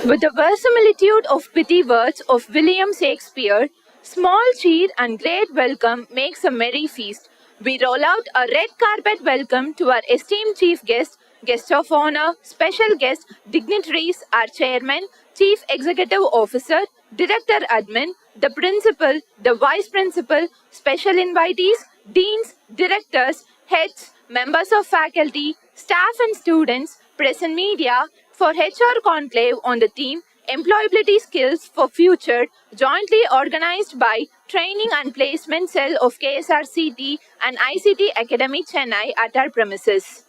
With the verisimilitude of pithy words of William Shakespeare, small cheer and great welcome makes a merry feast. We roll out a red carpet welcome to our esteemed chief guest, guest of honor, special guests, dignitaries, our chairman, chief executive officer, director admin, the principal, the vice principal, special invitees, deans, directors, heads, members of faculty, staff and students, press and media, for HR Conclave on the theme Employability Skills for Future, jointly organized by Training and Placement Cell of KSRCT and ICTACADEMY Chennai at our premises.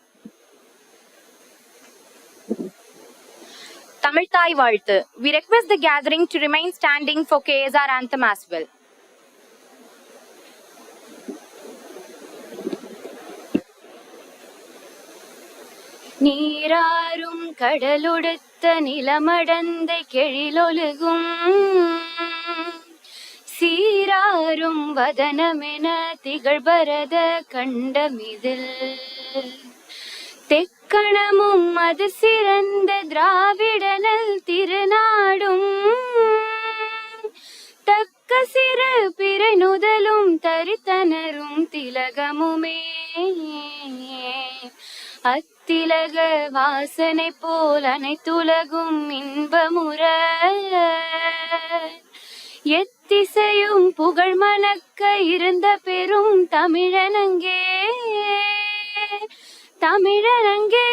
Tamil Thai Valthu. We request the gathering to remain standing for KSR anthem as well. நீராரும் கடலுடுத்த நிலமடந்தை கெழிலொழுகும் சீராரும் வதனமென திகழ்பரத கண்டமிதில் தெக்கணமும் அது சிறந்த திராவிடனல் திருநாடும் தக்க சிறு பிறை நுதலும் தரித்தனரும் திலகமுமே அத்திலக வாசனை போல் அனைத்துலகும் இன்பமுற எத்திசையும் புகழ் மணக்க இருந்த பெரும் தமிழனங்கே தமிழனங்கே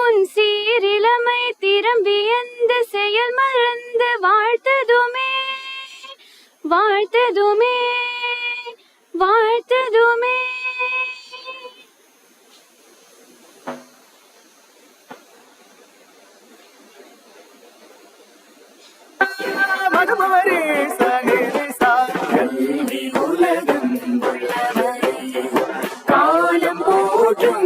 உன் சீரிலமை திரும்பி எந்த செயல் மறந்து வாழ்த்ததுமே வாழ்த்ததுமே வாழ்த்ததுமே. காலம் போற்றும்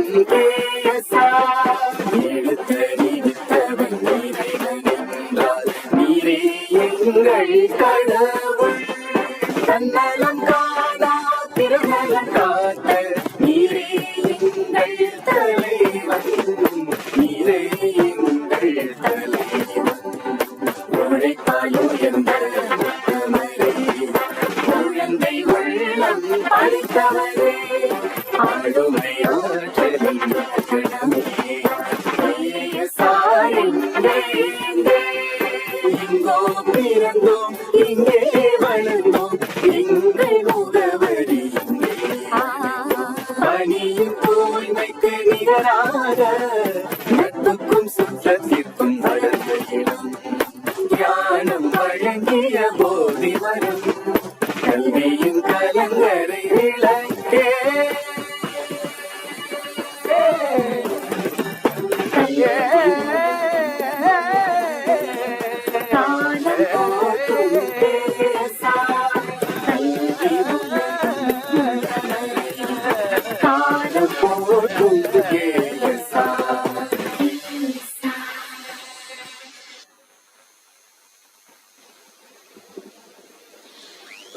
நீரே எங்கள் கடவுள் தன்னலம் காணா திருநலம் காத்த நீரே எங்கள் தலைவன் நீரே எங்கள் தலைவன் உழைப்பாயோ எந்த குழந்தை உள்ளம் அளித்தவரே ஆளுமை ஆற்றலின் எங்கோ பிறந்தோம் இங்கே வளர்ந்தோம் எங்கள் முகவரி பணியின் தூய்மைக்கு நிகராக நட்புக்கும் சுற்றத்திற்கும் வளர்ந்த இடம் ஞானம் வழங்கிய போதி வரும் கல்வியின் கலங்கரை விளக்கே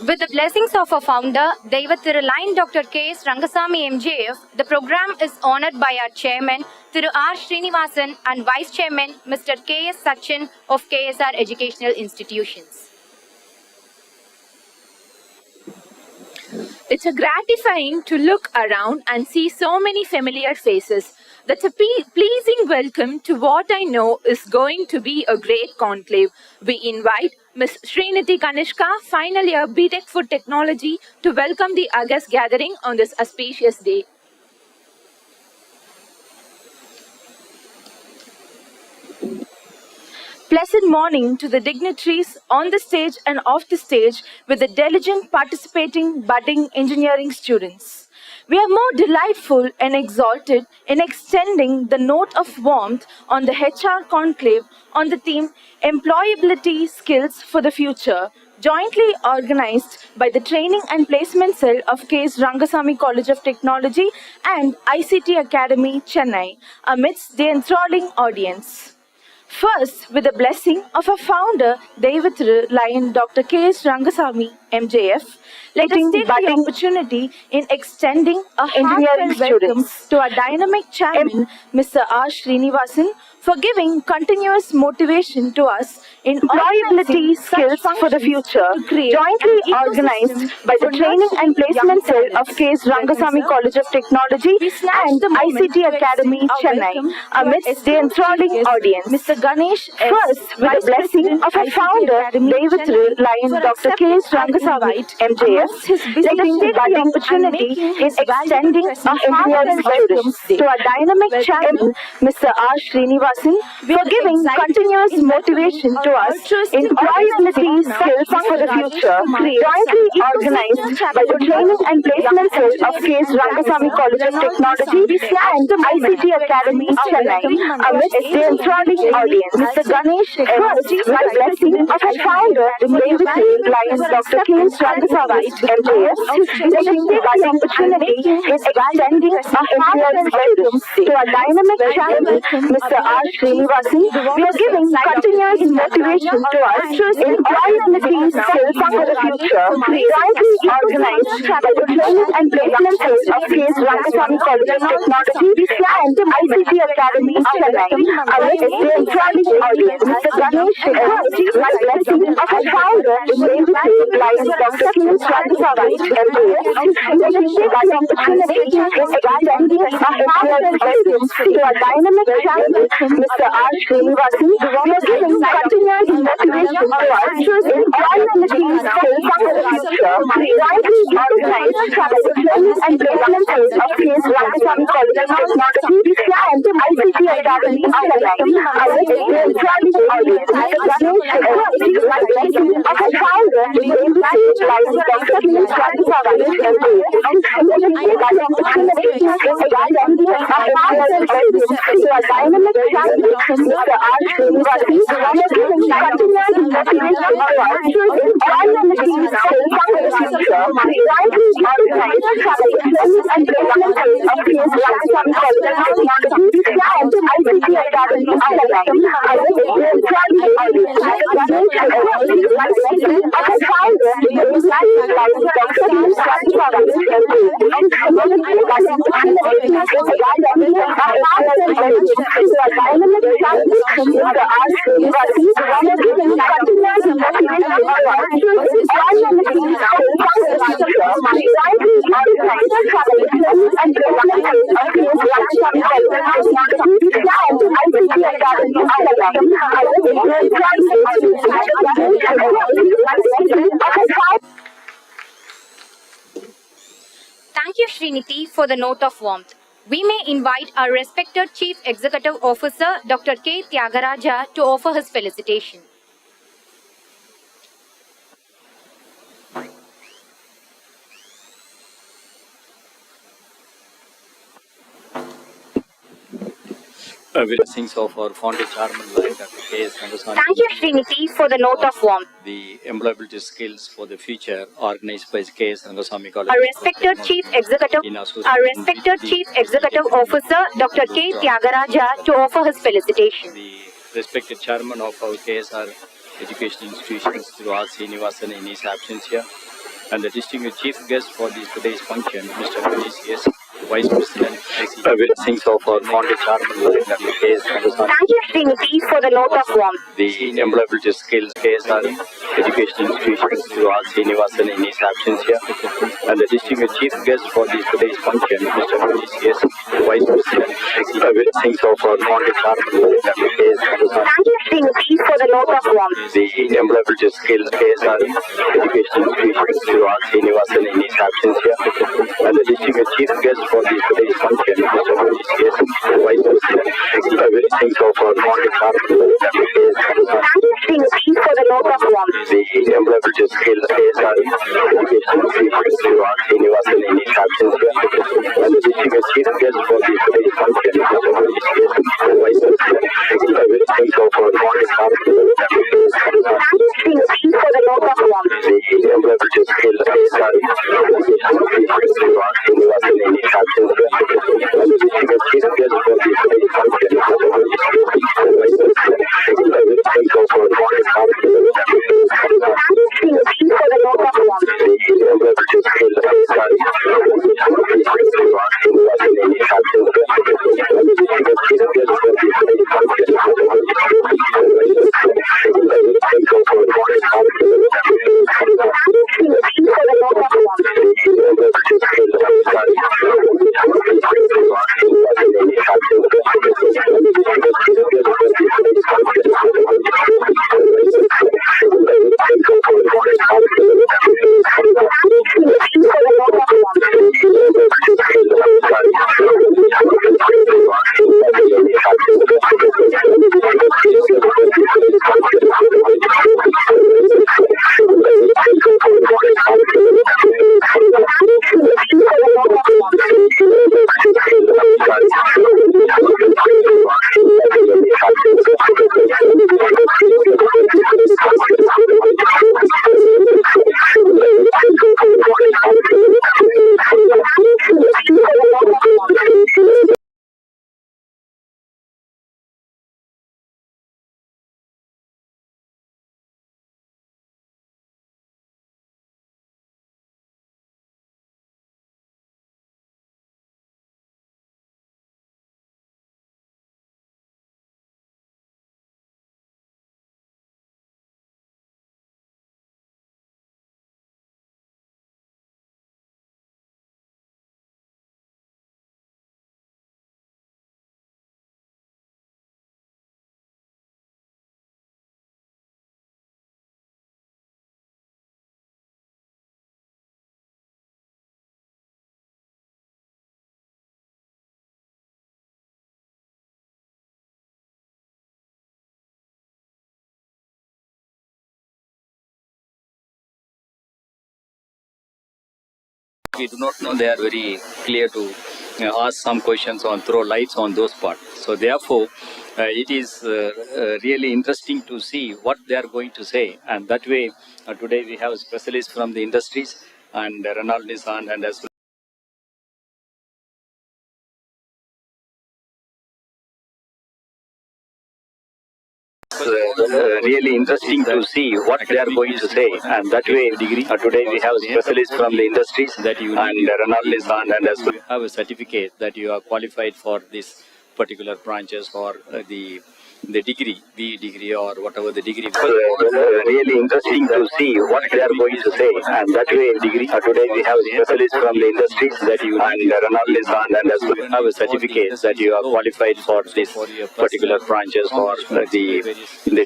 With the blessings of our founder, Deivathiru Line Dr. K.S.Rangasamy MJF, the program is honored by our chairman, Thiru R. Srinivasan, and vice chairman, Mr. K.S. Sachin of KSR Educational Institutions. It's gratifying to look around and see so many familiar faces. That's a pleasing welcome to what I know is going to be a great conclave. We invite Ms. Srinidhi Kanishka, final year BTech Food Technology, to welcome the august gathering on this auspicious day. Pleasant morning to the dignitaries on the stage and off the stage with the diligent participating budding engineering students. We are more delightful and exalted in extending the note of warmth on the HR Conclave on the theme Employability Skills for the Future, jointly organized by the Training and Placement Cell of K.S.Rangasamy College of Technology and ICTACADEMY, Chennai, amidst the enthralling audience. First, with the blessing of our founder, Deivathiru Line Dr. K.S.Rangasamy MJF, let us take the opportunity in extending a heartfelt welcome to our dynamic chairman, Mr. R. Srinivasan, for giving continuous motivation to us in Employability skills for the future, jointly organized by the Training and Placement Cell of K.S.Rangasamy College of Technology and ICTACADEMY, Chennai, amidst the enthralling audience. Mr. Ganesh S. First, with the blessing of our founder, David Lion, Dr. K.S.Rangasamy, MJF, let us take the opportunity in extending our engineering students to our dynamic chairman, Mr. R. Srinivasan, for giving continuous motivation to us in employability skills for the future, jointly organized by the Training and Placement Cell of K.S.Rangasamy College of Technology and ICTACADEMY, Chennai, amidst the enthralling audience. Mr. Ganesh S. with the blessing of our founder, David Lion, Dr. K.S.Rangasamy, MJF, let us take the opportunity in extending our engineering students to our dynamic chairman, Mr. R. Srinivasan. We are giving continuous motivation to us in employability skills for the future, jointly organized by the Training and Placement Cell of K.S.Rangasamy College of Technology and ICTACADEMY, Chennai, amidst the enthralling audience. Mr. Ganesh S. with the blessing of our founder, David Lion, Dr. K.S.Rangasamy, MJF, let us take the opportunity in extending our engineering students to our dynamic chairman, Mr. R. Srinivasan. We are giving continuous motivation to us in employability skills for the future, jointly organized by the Training and Placement Cell of K.S.Rangasamy College of Technology and ICTACADEmy, Chennai, amidst the enthralling audience. Mr. Ganesh S. with the blessing of our founder, David Lion, Dr. K.S.Rangasamy, MJF, let us take the opportunity in extending our engineering students to our dynamic chairman, Mr. R. Srinivasan. We are giving continuous motivation to us in employability skills for the future, jointly organized by the Training and Placement Cell of K.S.Rangasamy College of Technology and ICTACADEmy, Chennai, amidst the enthralling audience. Mr. Ganesh S. with the blessing of our founder, David Lion, Dr. K.S.Rangasamy, MJF, let us take the opportunity in extending our engineering students to our dynamic chairman, Mr. R. Srinivasan. We are giving continuous motivation to us in employability skills for the future, jointly organized by the Training and Placement Cell of K.S.Rangasamy College of Technology and ICTACADEmy, Chennai, amidst the enthralling audience. Mr. Ganesh S. with the blessing of our founder. Thank you, Sriniti, for the note of warmth. We may invite our respected Chief Executive Officer, Dr. K. Tyagaraja, to offer his felicitation. Blessings of our founder chairman, like Dr. K.S.Rangasamy. Thank you, Sriniti, for the note of warmth. The employability skills for the future organized by K.S.Rangasamy College. Our respected Chief Executive Officer, Dr. K. Tyagaraja, to offer his felicitation. The respected chairman of our KSR educational institutions, Sri R. Srinivasan, in his absence here, and the distinguished chief guest for today's function, Mr. Ganesh S., Vice President, blessings of our founder chairman, like Dr. K.S.Rangasamy. Thank you, Sriniti, for the note of warmth. The employability skills KSR educational institutions, Sri R. Srinivasan, in his absence here, and the distinguished chief guest for today's function, Mr. Ganesh S., Vice President, blessings of our founder chairman, like Dr. K.S.Rangasamy. Thank you, Sriniti, for the note of warmth. The employability skills KSR educational institutions, Sri R. Srinivasan, in his absence here, and the distinguished chief guest for today's function, Mr. Ganesh S., Vice President, blessings of our founder chairman, Dr. K.S.Rangasamy. Thank you, Sriniti, for the note of warmth. The employability skills KSR educational institutions, Sri R. Srinivasan, in his absence here, and the distinguished chief guest for today's function, Mr. Ganesh S., Vice President, blessings of our founder chairman, Dr. K.S.Rangasamy. Thank you, Sriniti, for the note of warmth. The employability skills KSR educational institutions, Sri R. Srinivasan, in his absence here, and the distinguished chief guest for today's function, Mr. Ganesh S., Vice President, blessings of our founder chairman, Dr. K.S.Rangasamy. Thank you, Sriniti, for the note of warmth. we do not know, they are very clear to ask some questions on throw lights on those parts. So therefore, it is really interesting to see what they are going to say, and that way today we have specialists from the industries and Ronald Nissan and as well. Really interesting to see what they are going to say, and that way today we have specialists from the industries that you and Ronald Nissan and as well have a certificate that you are qualified for this particular branches or the degree, B degree or whatever the degree. Really interesting to see what they are going to say, and that way today we have specialists from the industries that you and Ronald Nissan and as well have a certificate that you are qualified for this particular branches or the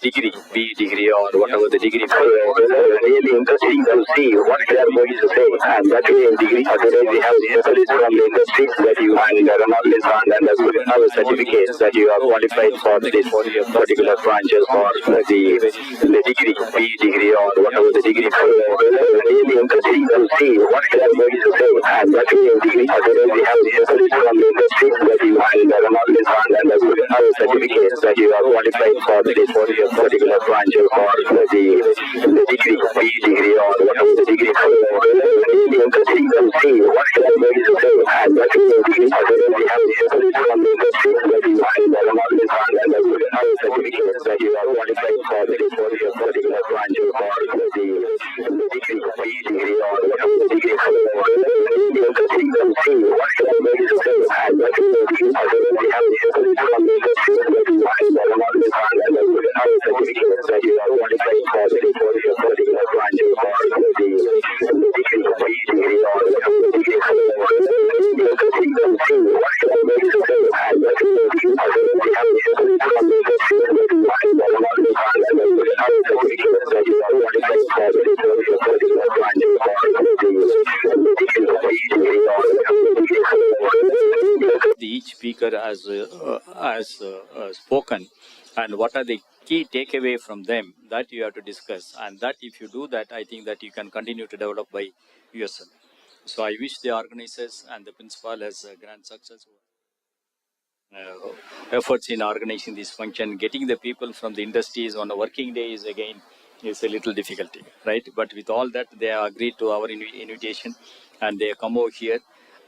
degree, B degree or whatever the degree. Really interesting to see what they are going to say, and that way today we have specialists from the industries that you and Ronald Nissan and as well have a certificate that you are qualified for this particular branches or the degree, B degree or whatever the degree. Really interesting to see what they are going to say, and that way today we have specialists from the industries that you and Ronald Nissan and as well have a certificate that you are qualified for this particular branches or the degree, B degree or whatever the degree. Really interesting to see what they are going to say, and that way today we have specialists from the industries that you and Ronald Nissan and as well have a certificate that you are qualified for this particular branches or the degree, B degree or whatever the degree. Really interesting to see what they are going to say, and that way today we have specialists from the industries that you and Ronald Nissan and as well have a certificate that you are qualified for this particular branches or the degree, B degree or whatever the degree. Really interesting to see what they are going to say, and that way today we have specialists from the industries that you and Ronald Nissan and as well have a certificate that you are qualified for this particular branches or the degree, B degree or whatever the degree. Each speaker has spoken, and what are the key takeaway from them that you have to discuss, and that if you do that, I think that you can continue to develop by yourself. So I wish the organizers and the principal has grand success. Efforts in organizing this function, getting the people from the industries on a working day is again is a little difficulty, right? But with all that, they have agreed to our invitation, and they come over here.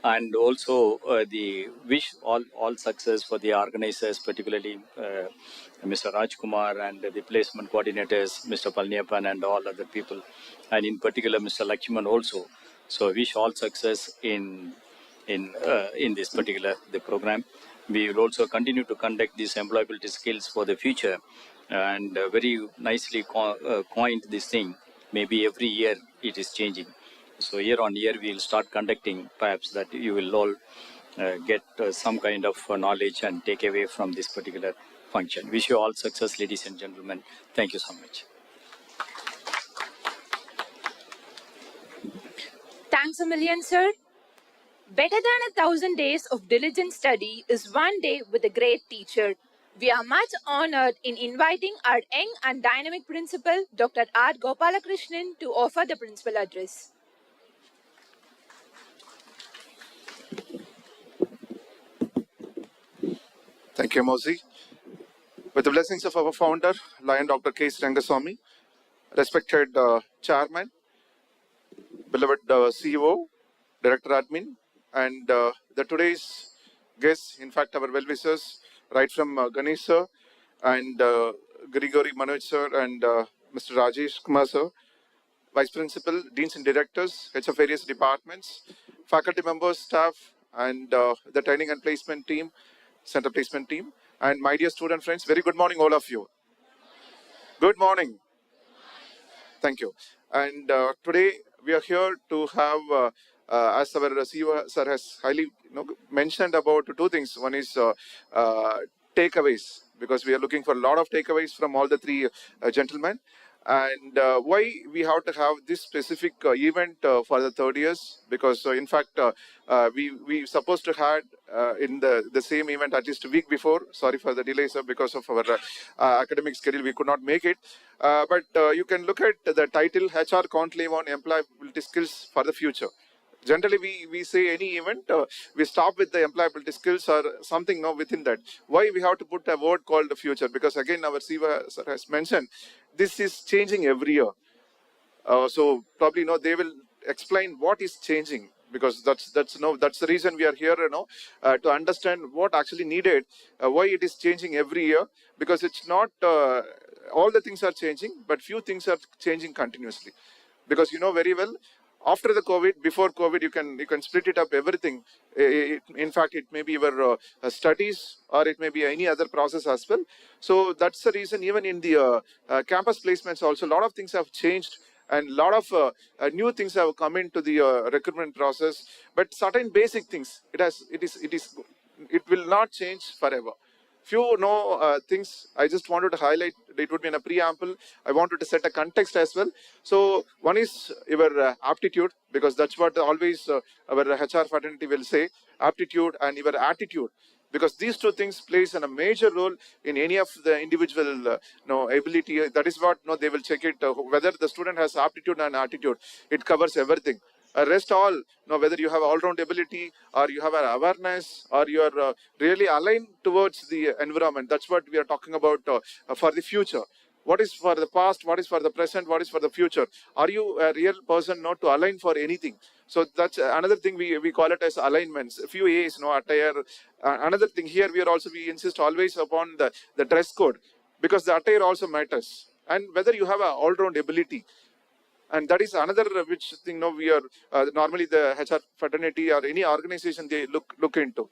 And also the wish all success for the organizers, particularly Mr. Rajkumar and the placement coordinators, Mr. Palniappan and all other people, and in particular Mr. Lakshman also. So wish all success in this particular the program. We will also continue to conduct these employability skills for the future, and very nicely coined this thing. Maybe every year it is changing. So year on year we will start conducting, perhaps that you will all get some kind of knowledge and take away from this particular function. Wish you all success, ladies and gentlemen. Thank you so much. Thanks a million, sir. Better than 1,000 days of diligent study is one day with a great teacher. We are much honored in inviting our young and dynamic principal, Dr. R. Gopalakrishnan, to offer the principal address. Thank you, Mozi. With the blessings of our founder, Lion Dr. K.S.Rangasamy, respected chairman, beloved CEO, director admin, and the today's guests, in fact, our well-wishers, right from Ganesh sir and Grigori Manoj sir and Mr. Rajesh Kumar sir, vice principal, deans and directors, heads of various departments, faculty members, staff, and the training and placement team, center placement team, and my dear student friends, very good morning, all of you. Good morning. Thank you. And today we are here to have, as our CEO sir has highly mentioned about two things. One is takeaways, because we are looking for a lot of takeaways from all the three gentlemen. And why we have to have this specific event for the third years, because in fact we supposed to had in the same event at least a week before. Sorry for the delay, sir, because of our academic schedule we could not make it. But you can look at the title, HR Conclave on Employability Skills for the Future. Generally, we say any event, we stop with the employability skills or something now within that. Why we have to put a word called the future? Because again, our Siva sir has mentioned, this is changing every year. So probably they will explain what is changing, because that's the reason we are here, to understand what actually needed, why it is changing every year, because it's not all the things are changing, but few things are changing continuously. Because you know very well, after the COVID, before COVID, you can split it up everything. In fact, it may be your studies, or it may be any other process as well. So that's the reason even in the campus placements also, a lot of things have changed, and a lot of new things have come into the recruitment process. But certain basic things, it will not change forever. Few things I just wanted to highlight. It would be in a preamble. I wanted to set a context as well. So one is your aptitude, because that's what always our HR fraternity will say, aptitude and your attitude, because these two things plays a major role in any of the individual ability. That is what they will check it, whether the student has aptitude and attitude. It covers everything. Rest all, whether you have all-round ability, or you have an awareness, or you are really aligned towards the environment. That's what we are talking about for the future. What is for the past, what is for the present, what is for the future? Are you a real person not to align for anything? So that's another thing we call it as alignments. A few A's, attire. Another thing here, we insist always upon the dress code, because the attire also matters. And whether you have an all-round ability. And that is another which thing we are normally the HR fraternity or any organization they look into,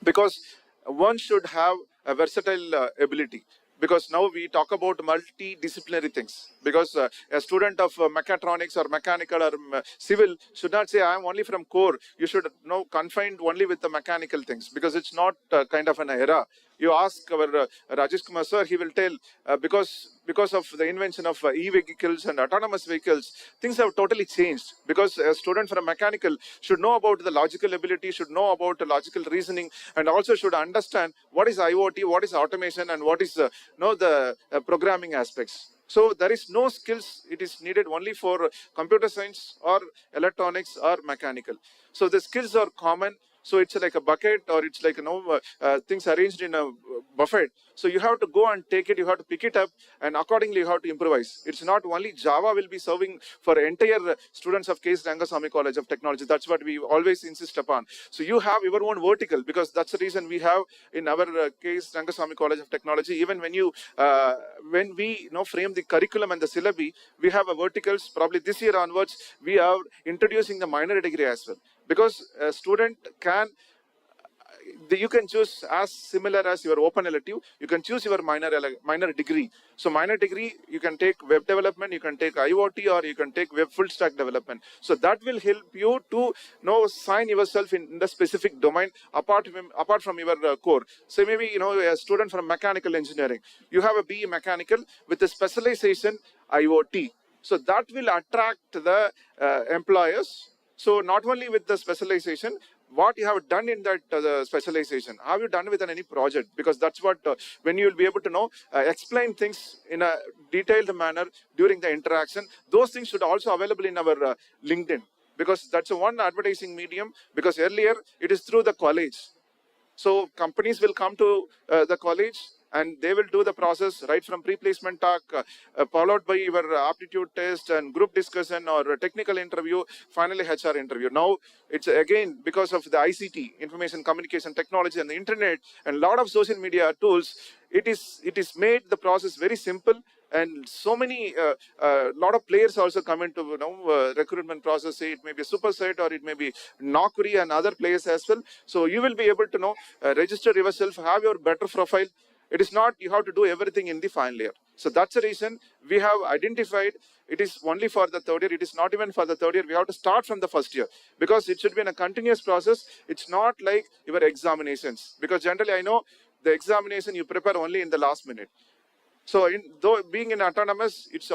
because one should have a versatile ability. Because now we talk about multidisciplinary things, because a student of mechatronics or mechanical or civil should not say I am only from core. You should confined only with the mechanical things, because it's not kind of an era. You ask our Rajesh Kumar sir, he will tell because of the invention of e-vehicles and autonomous vehicles, things have totally changed. Because a student from mechanical should know about the logical ability, should know about the logical reasoning, and also should understand what is IoT, what is automation, and what is the programming aspects. So there is no skills. It is needed only for computer science or electronics or mechanical. So the skills are common. So it's like a bucket, or it's like things arranged in a buffet. So you have to go and take it, you have to pick it up, and accordingly you have to improvise. It's not only Java will be serving for entire students of K.S.Rangasamy College of Technology. That's what we always insist upon. So you have your own vertical, because that's the reason we have in our K.S.Rangasamy College of Technology. Even when we frame the curriculum and the syllabi, we have a verticals. Probably this year onwards, we are introducing the minor degree as well. Because a student you can choose as similar as your open elective. You can choose your minor degree. So minor degree, you can take web development, you can take IoT, or you can take web full stack development. So that will help you to sign yourself in the specific domain apart from your core. So maybe a student from mechanical engineering, you have a BE mechanical with a specialization IoT. So that will attract the employers. So not only with the specialization, what you have done in that specialization, have you done with any project? Because that's what when you will be able to explain things in a detailed manner during the interaction. Those things should also available in our LinkedIn, because that's one advertising medium. Because earlier it is through the college. So companies will come to the college, and they will do the process right from pre-placement talk, followed by your aptitude test and group discussion or technical interview, finally HR interview. Now it's again because of the ICT, information communication technology, and the internet, and a lot of social media tools. It is made the process very simple. And so many, lot of players also come into recruitment process. Say it may be Superset, or it may be Naukri and other players as well. So you will be able to register yourself, have your better profile. It is not you have to do everything in the final year. So that's the reason we have identified it is only for the third year. It is not even for the third year. We have to start from the first year, because it should be in a continuous process. It's not like your examinations, because generally I know the examination you prepare only in the last minute. So though being in autonomous, it's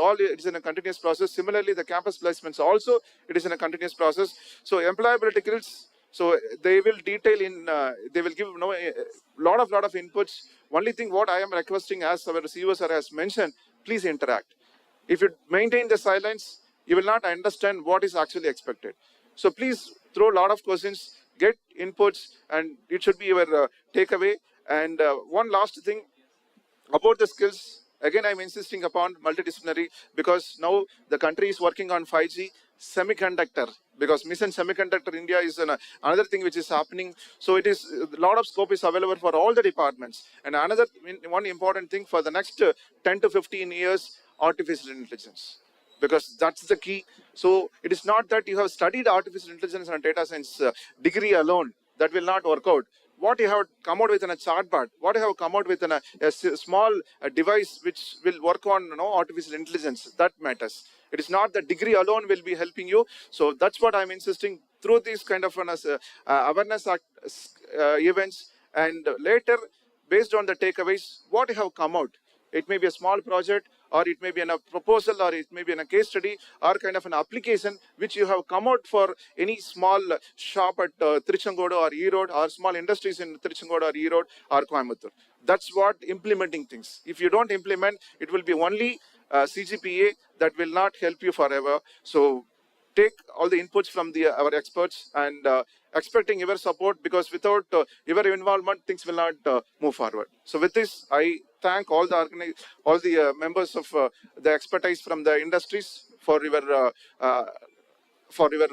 in a continuous process. Similarly, the campus placements also, it is in a continuous process. So employability skills, so they will detail in, they will give a lot of inputs. Only thing what I am requesting, as our CEO sir has mentioned, please interact. If you maintain the silence, you will not understand what is actually expected. So please throw a lot of questions, get inputs, and it should be your takeaway. And one last thing about the skills, again, I'm insisting upon multidisciplinary because now the country is working on 5G semiconductor, because mission semiconductor India is another thing which is happening. So it is a lot of scope is available for all the departments. And another one important thing for the next 10 to 15 years, artificial intelligence, because that's the key. So it is not that you have studied artificial intelligence and data science degree alone, that will not work out. What you have come out with in a chatbot, what you have come out with in a small device which will work on artificial intelligence, that matters. It is not the degree alone will be helping you. So that's what I'm insisting through these kind of awareness events, and later based on the takeaways, what you have come out. It may be a small project, or it may be a proposal, or it may be a case study, or kind of an application which you have come out for any small shop at Tiruchengodu or Erode, or small industries in Tiruchengodu or Erode or Coimbatore. That's what implementing things. If you don't implement, it will be only CGPA that will not help you forever. So take all the inputs from our experts, and expecting your support, because without your involvement, things will not move forward. So with this, I thank all the members of the expertise from the industries for your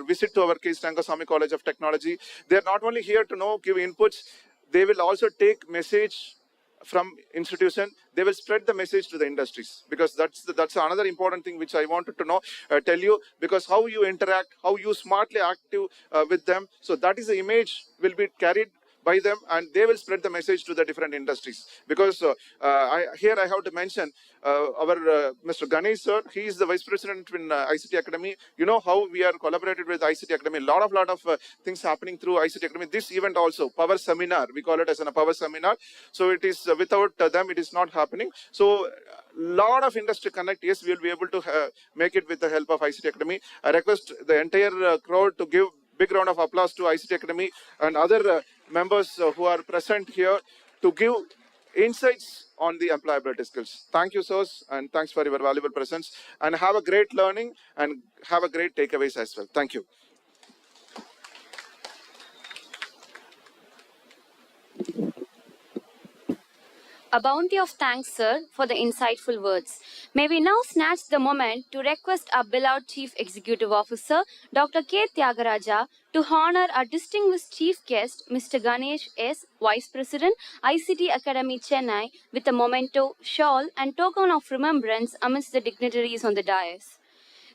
visit to our K.S.Rangasamy College of Technology. They are not only here to give inputs, they will also take message from institution. They will spread the message to the industries, because that's another important thing which I wanted to tell you, because how you interact, how you smartly active with them. So that is the image will be carried by them, and they will spread the message to the different industries. Because I have to mention our Mr. Ganesh sir. He is the vice president in ICTACADEMY. You know how we are collaborated with ICTACADEMY. Lot of things happening through ICTACADEMY. This event also, Power Seminar, we call it as a Power Seminar. So it is without them, it is not happening. So lot of industry connect. Yes, we will be able to make it with the help of ICTACADEMY. I request the entire crowd to give big round of applause to ICTACADEMY and other members who are present here to give insights on the employability skills. Thank you, sirs, and thanks for your valuable presence. And have a great learning and have a great takeaways as well. Thank you. A bounty of thanks, sir, for the insightful words. May we now snatch the moment to request our beloved Chief Executive Officer, Dr. K. Tyagaraja, to honor our distinguished Chief Guest, Mr. Ganesh S., Vice President, ICT Academy, Chennai, with a memento, shawl, and token of remembrance amidst the dignitaries on the dais.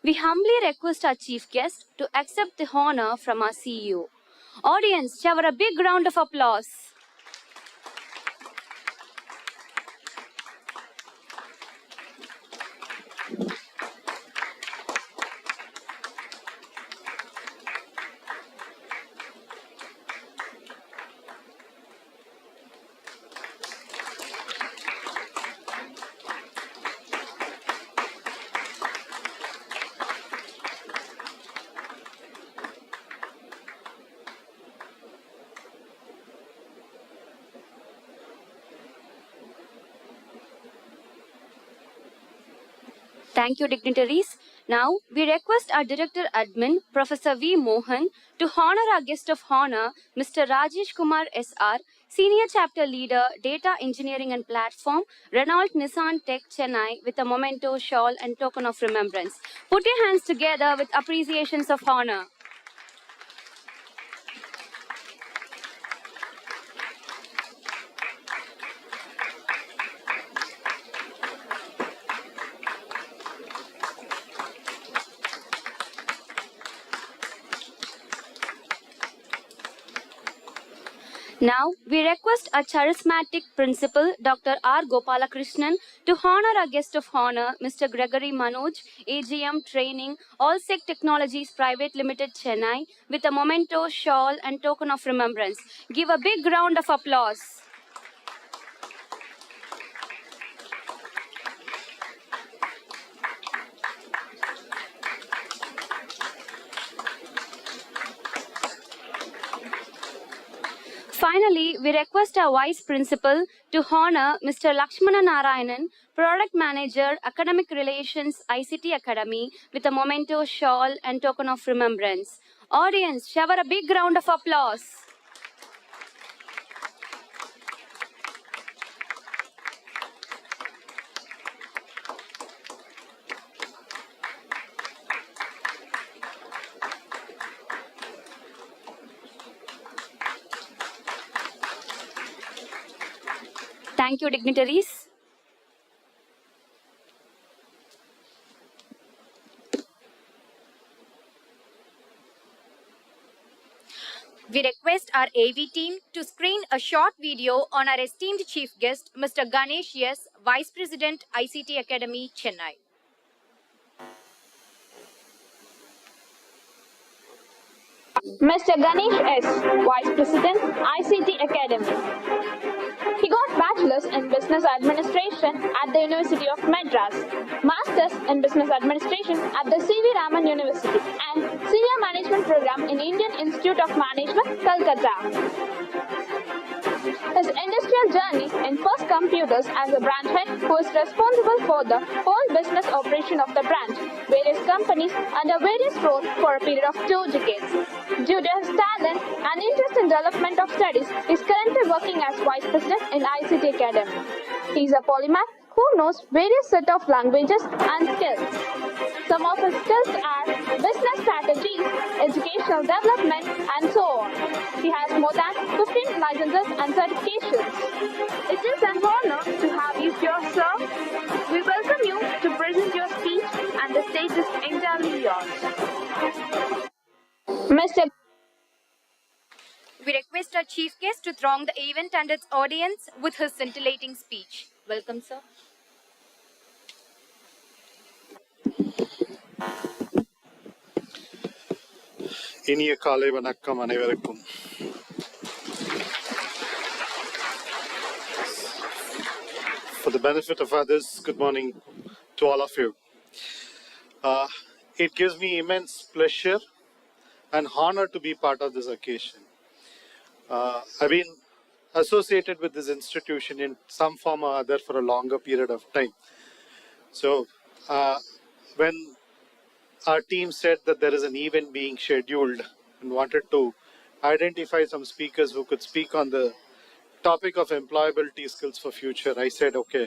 We humbly request our Chief Guest to accept the honor from our CEO. Audience, shower a big round of applause. Thank you, dignitaries. Now, we request our Director Admin, Professor V. Mohan, to honor our guest of honor, Mr. Rajesh Kumar S.R., Senior Chapter Leader, Data Engineering and Platform, Renault Nissan Tech, Chennai, with a memento, shawl, and token of remembrance. Put your hands together with appreciations of honor. Now, we request our charismatic principal, Dr. R. Gopalakrishnan, to honor our guest of honor, Mr. Gregory Manoj, AGM Training, Allsec Technologies Private Limited, Chennai, with a memento, shawl, and token of remembrance. Give a big round of applause. Finally, we request our Vice Principal to honor Mr. Lakshmana Narayanan, Product Manager, Academic Relations, ICT Academy, with a memento shawl and token of remembrance. Audience, shower a big round of applause. Thank you, dignitaries. We request our AV team to screen a short video on our esteemed chief guest, Mr. Ganesh S., Vice President, ICT Academy, Chennai. Mr. Ganesh S., Vice President, ICT Academy. He got Bachelor's in Business Administration at the University of Madras, Master's in Business Administration at the C.V. Raman University, and Senior Management Program in Indian Institute of Management, Calcutta. His industrial journey in First Computers as a branch head who is responsible for the whole business operation of the branch, various companies under various roles for a period of 2 decades. Due to his talent and interest in development of studies, he is currently working as Vice President in ICT Academy. He is a polymath who knows various set of languages and skills. Some of his skills are business strategies, educational development, and so on. He has more than 15 licenses and certifications. It is an honor to have you here, sir. We welcome you to present your speech, and the stage is entirely yours. Mr. We request our chief guest to throng the event and its audience with his scintillating speech. Welcome, sir. இனிய காலை வணக்கம் அனைவருக்கும். For the benefit of others, good morning to all of you. It gives me immense pleasure and honor to be part of this occasion. I've been associated with this institution in some form or other for a longer period of time. So when our team said that there is an event being scheduled and wanted to identify some speakers who could speak on the topic of employability skills for future, I said, okay,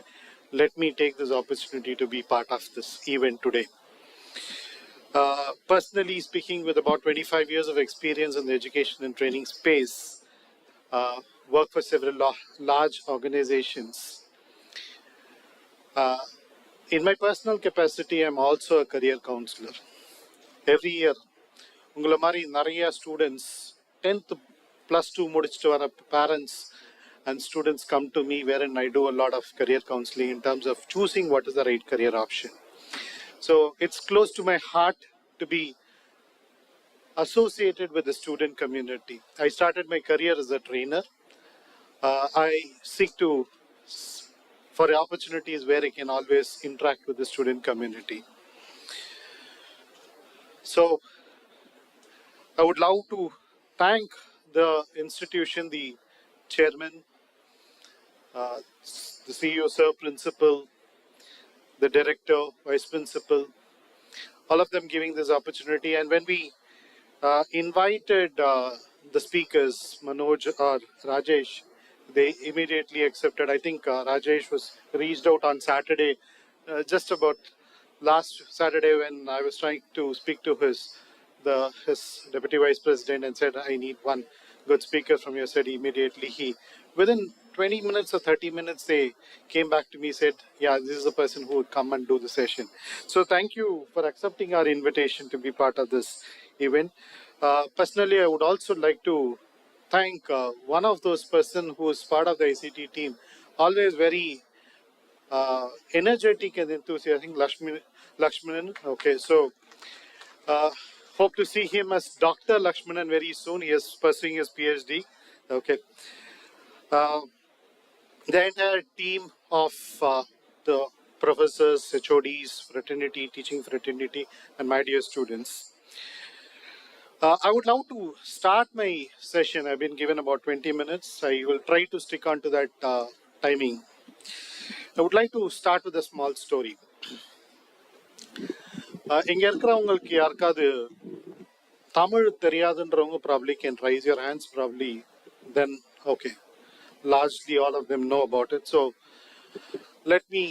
let me take this opportunity to be part of this event today. Personally speaking, with about 25 years of experience in the education and training space, work for several large organizations. In my personal capacity, I'm also a career counselor. Every year, ungala mari nariya students 10th plus 2 mudichittu vara parents and students come to me, wherein I do a lot of career counseling in terms of choosing what is the right career option. So it's close to my heart to be associated with the student community. I started my career as a trainer. I seek to for opportunities where I can always interact with the student community. So I would love to thank the institution, the chairman, the CEO, sir, principal, the director, vice principal, all of them giving this opportunity. And when we invited the speakers, Manoj or Rajesh, they immediately accepted. I think Rajesh was reached out on Saturday, just about last Saturday, when I was trying to speak to his deputy vice president and said, I need one good speaker from your side. Immediately, within 20 minutes or 30 minutes, they came back to me, said, yeah, this is the person who would come and do the session. So thank you for accepting our invitation to be part of this event. Personally, I would also like to thank one of those persons who is part of the ICT team, always very energetic and enthusiastic, Lakshmanan. Okay, so hope to see him as Dr. Lakshmanan very soon. He is pursuing his PhD. Okay. The entire team of the professors, HODs, fraternity, teaching fraternity, and my dear students. I would love to start my session. I've been given about 20 minutes. I will try to stick on to that timing. I would like to start with a small story. இங்க இருக்கிறவங்களுக்கு யாருக்காவது Tamil தெரியாதுன்றவங்க probably can raise your hands, probably then okay, largely all of them know about it. So let me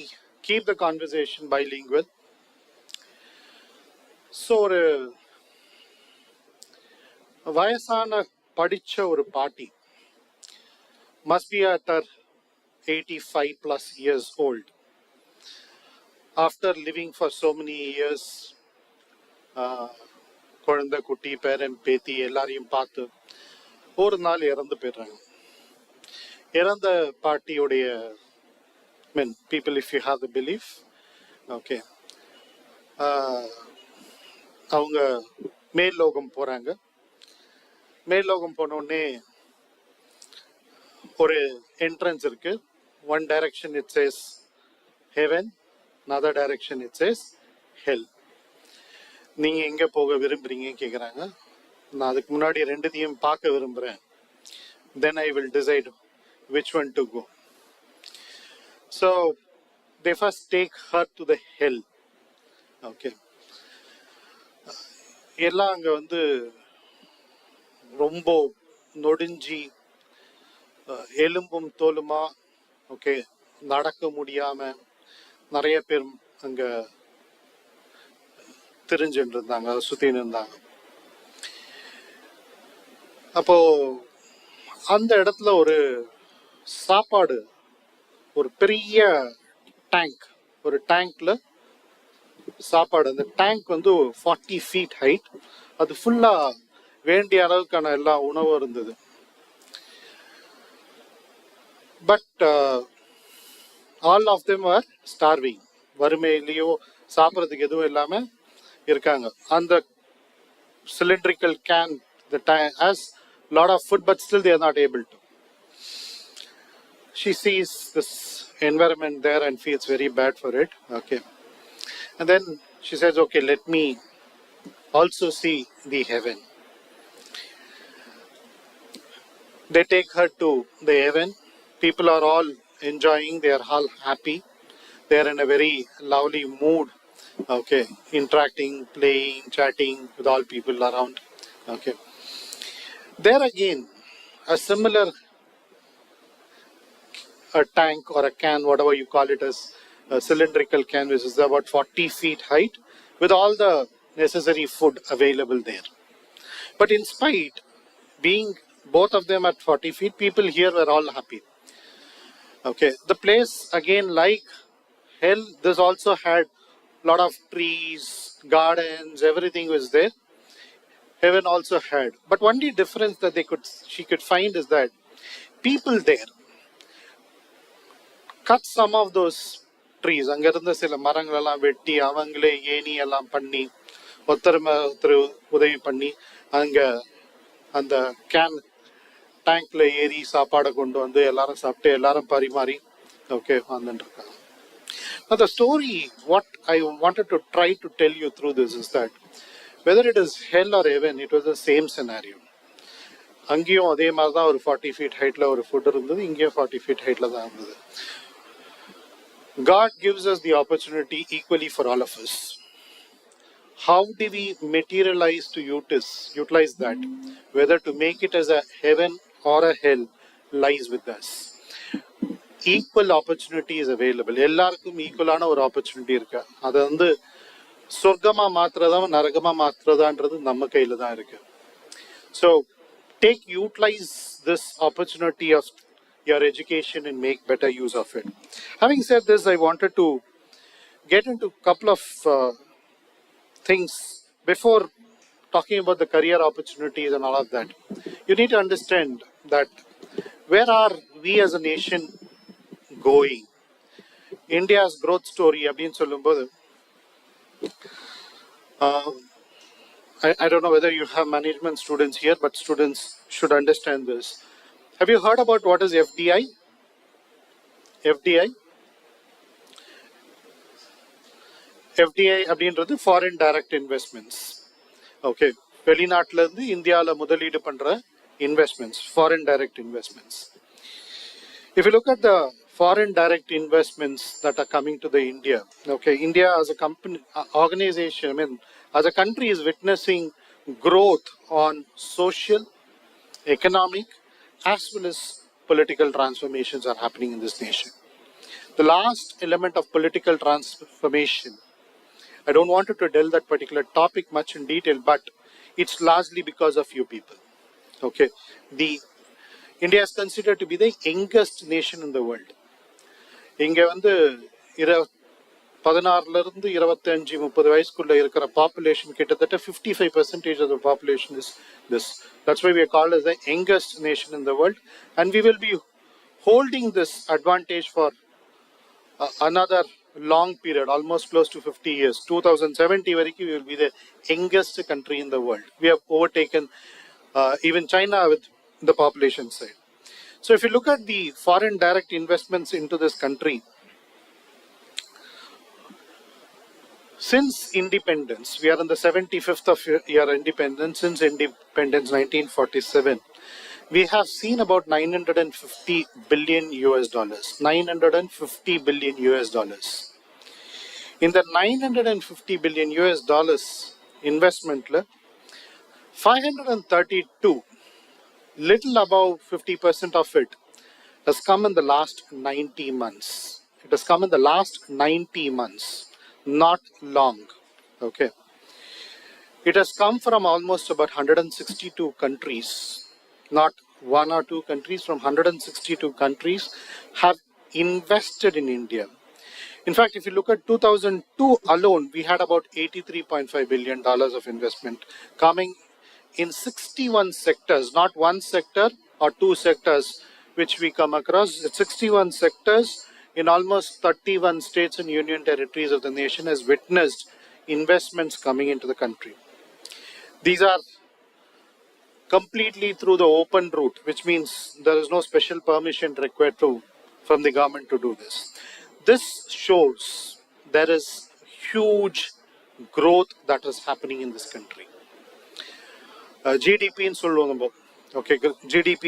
keep the conversation bilingual. So ஒரு வயசான படிச்ச ஒரு பாட்டி must be at her 85 plus years old. After living for so many years, குழந்தை குட்டி பேரன் பேத்தி எல்லாரையும் பார்த்து ஒரு நாள் இறந்து போயிடுறாங்க. இறந்த பாட்டியுடைய mean people if you have the belief okay, அவங்க மேல் லோகம் போகிறாங்க. மேல் லோகம் போனோடனே ஒரு என்ட்ரன்ஸ் இருக்கு. One direction it chase heaven, another direction it says hell. நீங்கள் எங்கே போக விரும்புகிறீங்க கேட்குறாங்க. நான் அதுக்கு முன்னாடி ரெண்டுத்தையும் பார்க்க விரும்புகிறேன். then I will decide which one to go. So they first take her to the hell. Okay. எல்லாம் அங்கே வந்து ரொம்ப நொடிஞ்சி எலும்பும் தோலுமா ஓகே நடக்க முடியாமல் நிறைய பேர் அங்கே தெரிஞ்சுட்டு இருந்தாங்க, அதை சுற்றின்னு இருந்தாங்க. அப்போ அந்த இடத்துல ஒரு சாப்பாடு, ஒரு பெரிய டேங்க், ஒரு டேங்க்ல சாப்பாடு. அந்த டேங்க் வந்து 40 feet ஹைட். அது ஃபுல்லா வேண்டிய அளவுக்கான எல்லா உணவும் இருந்தது. But all of them are starving. வறுமையிலேயோ சாப்பிட்றதுக்கு எதுவும் இல்லாமல் இருக்காங்க. அந்த cylindrical can, the tank has lot of food, but still they are not able to. She sees this environment there and feels very bad for it. Okay, and then she says, okay, let me also see the heaven. They take her to the heaven. People are all enjoying, they are all happy, they are in a very lovely mood. Okay, interacting, playing, chatting with all people around. Okay, there again a similar a tank or a can, whatever you call it, as a cylindrical can, which is about 40 feet height, with all the necessary food available there. But in spite being both of them at 40 feet, people here were all happy. Okay, the place again, like hell, this also had lot of trees, gardens, everything was there. Heaven also had, but only difference that she could find is that people there cut some of those trees. அங்க இருந்த சில மரங்கள் எல்லாம் வெட்டி அவங்களே ஏணி எல்லாம் பண்ணி ஒருத்தர் உதவி பண்ணி அங்க அந்த கேன் டேங்க்ல ஏறி சாப்பாடை கொண்டு வந்து எல்லாரும் சாப்பிட்டு எல்லாரும் பரிமாறி ஓகே வந்துட்டு இருக்காங்க. Now the story, what I wanted to try to tell you through this is that whether it is hell or heaven, it was the same scenario. அங்கேயும் அதே மாதிரி தான் ஒரு 40 feet ஹைட்ல ஒரு ஃபுட் இருந்தது, இங்கேயும் 40 feet ஹைட்ல தான் இருந்தது. God gives us the opportunity equally for all of us. How do we materialize to utilize that? Whether to make it as a heaven or a hell lies with us. Equal opportunity is available. எல்லாருக்கும் ஈக்குவலான ஒரு opportunity இருக்கு. அது வந்து சொர்க்கமா மாத்திரதா நரகமா மாத்திரதான்றது நம்ம கையில தான் இருக்கு. So utilize this opportunity of your education and make better use of it. Having said this, I wanted to get into a couple of things before talking about the career opportunities and all of that. You need to understand that where are we as a nation going? India's growth story அப்படின்னு சொல்லும்போது I don't know whether you have management students here, but students should understand this. Have you heard about what is FDI? FDI அப்படின்றது foreign direct investments. Okay, வெளிநாட்டுல இருந்து இந்தியாவில் முதலீடு பண்ற investments, foreign direct investments. If you look at the foreign direct investments that are coming to the India, okay, India as a company, organization, I mean, as a country is witnessing growth on social, economic, as well as political transformations are happening in this nation. The last element of political transformation, I don't want to delve that particular topic much in detail, but it's largely because of you people. Okay, India is considered to be the youngest nation in the world. இங்க வந்து 16ல இருந்து 25-30 வயசுக்குள்ள இருக்கிற population கிட்டத்தட்ட 55% of the population is this. That's why we are called as the youngest nation in the world, and we will be holding this advantage for another long period, almost close to 50 years. 2070 varaikku we will be the youngest country in the world. We have overtaken even China with the population side. So if you look at the foreign direct investments into this country, since independence, we are in the 75th of year independence. Since independence 1947, we have seen about 950 billion US dollars. 950 billion US dollars. In the 950 billion US dollars investment, 532, little above 50% of it, has come in the last 90 months. It has come in the last 90 months, not long. Okay. It has come from almost about 162 countries, not one or two countries, from 162 countries have invested in India. In fact, if you look at 2002 alone, we had about $83.5 billion of investment coming in 61 sectors, not one sector or two sectors, which we come across. 61 sectors in almost 31 states and union territories of the nation has witnessed investments coming into the country. These are completely through the open route, which means there is no special permission required from the government to do this. This shows there is huge growth that is happening in this country. GDP in சொல்லுவோம். Okay, GDP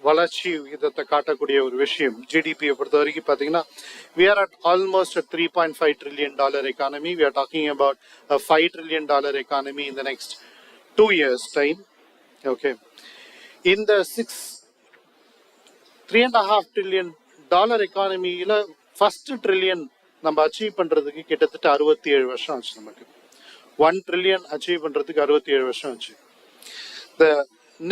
வளர்ச்சி விகிதத்தை காட்டக்கூடிய ஒரு விஷயம். GDP பொறுத்த வரைக்கும் பார்த்தீங்கன்னா we are at almost a $3.5 trillion economy. We are talking about a $5 trillion economy in the next 2 years time. Okay, in the $3.5 trillion economy, first trillion நம்ம அச்சீவ் பண்றதுக்கு கிட்டத்தட்ட 67 வருஷம் ஆச்சு. நமக்கு 1 trillion அச்சீவ் பண்றதுக்கு 67 வருஷம் ஆச்சு. The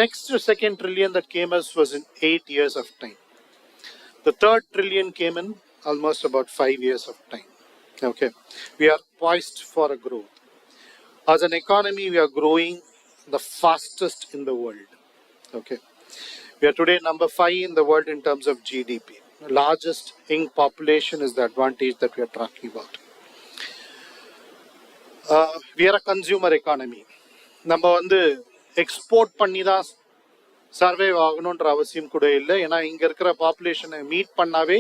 next second trillion that came us was in 8 years of time. The third trillion came in almost about 5 years of time. Okay, we are poised for a growth. As an economy, we are growing the fastest in the world. Okay, we are today number 5 in the world in terms of GDP. The largest young population is the advantage that we are talking about. We are a consumer economy. நம்ம வந்து export பண்ணி தான் survey ஆகணுன்ற அவசியம் கூட இல்லை. ஏன்னா இங்க இருக்கிற பாப்புலேஷனை மீட் பண்ணாவே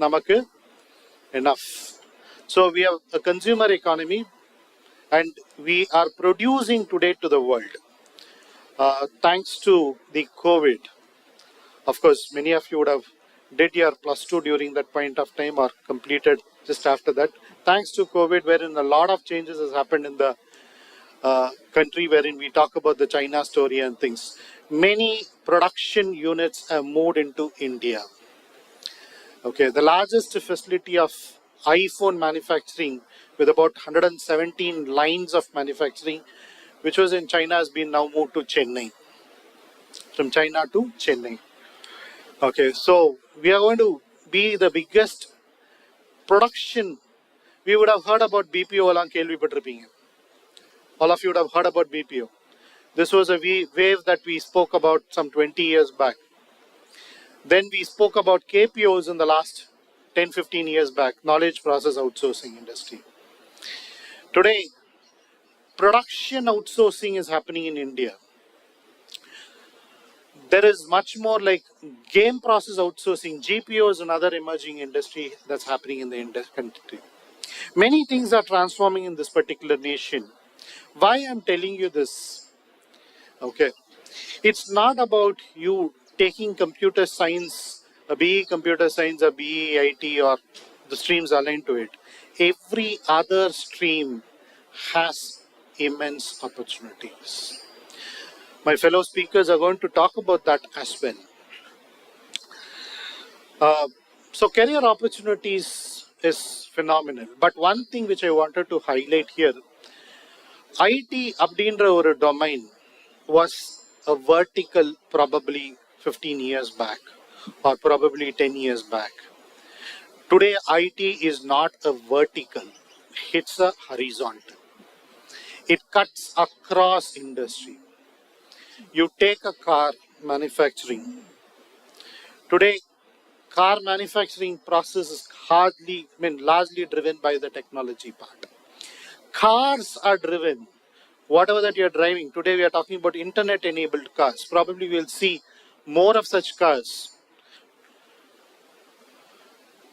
நமக்கு enough. So we have a consumer economy and we are producing today to the world. Thanks to the COVID. Of course, many of you would have did your +2 during that point of time or completed just after that. Thanks to COVID, wherein a lot of changes has happened in the country, wherein we talk about the China story and things. Many production units have moved into India. Okay, the largest facility of iPhone manufacturing with about 117 lines of manufacturing, which was in China, has been now moved to Chennai. From China to Chennai. Okay, so we are going to be the biggest production. We would have heard about BPO along kelvipattirupeenga. All of you would have heard about BPO. This was a wave that we spoke about some 20 years back. Then we spoke about KPOs in the last 10-15 years back, knowledge process outsourcing industry. Today, production outsourcing is happening in India. There is much more like game process outsourcing, GPOs, another emerging industry that's happening in the country. Many things are transforming in this particular nation. Why I'm telling you this? Okay. It's not about you taking computer science, a BE computer science, a BE IT, or the streams aligned to it. Every other stream has immense opportunities. My fellow speakers are going to talk about that as well. So career opportunities is phenomenal. But one thing which I wanted to highlight here, IT அப்படின்ற ஒரு domain was a vertical probably 15 years back or probably 10 years back. Today, IT is not a vertical, it's a horizontal. It cuts across industry. You take a car manufacturing. Today, car manufacturing process is largely driven by the technology part. Cars are driven. Whatever that you're driving, today we are talking about internet-enabled cars. Probably we'll see more of such cars.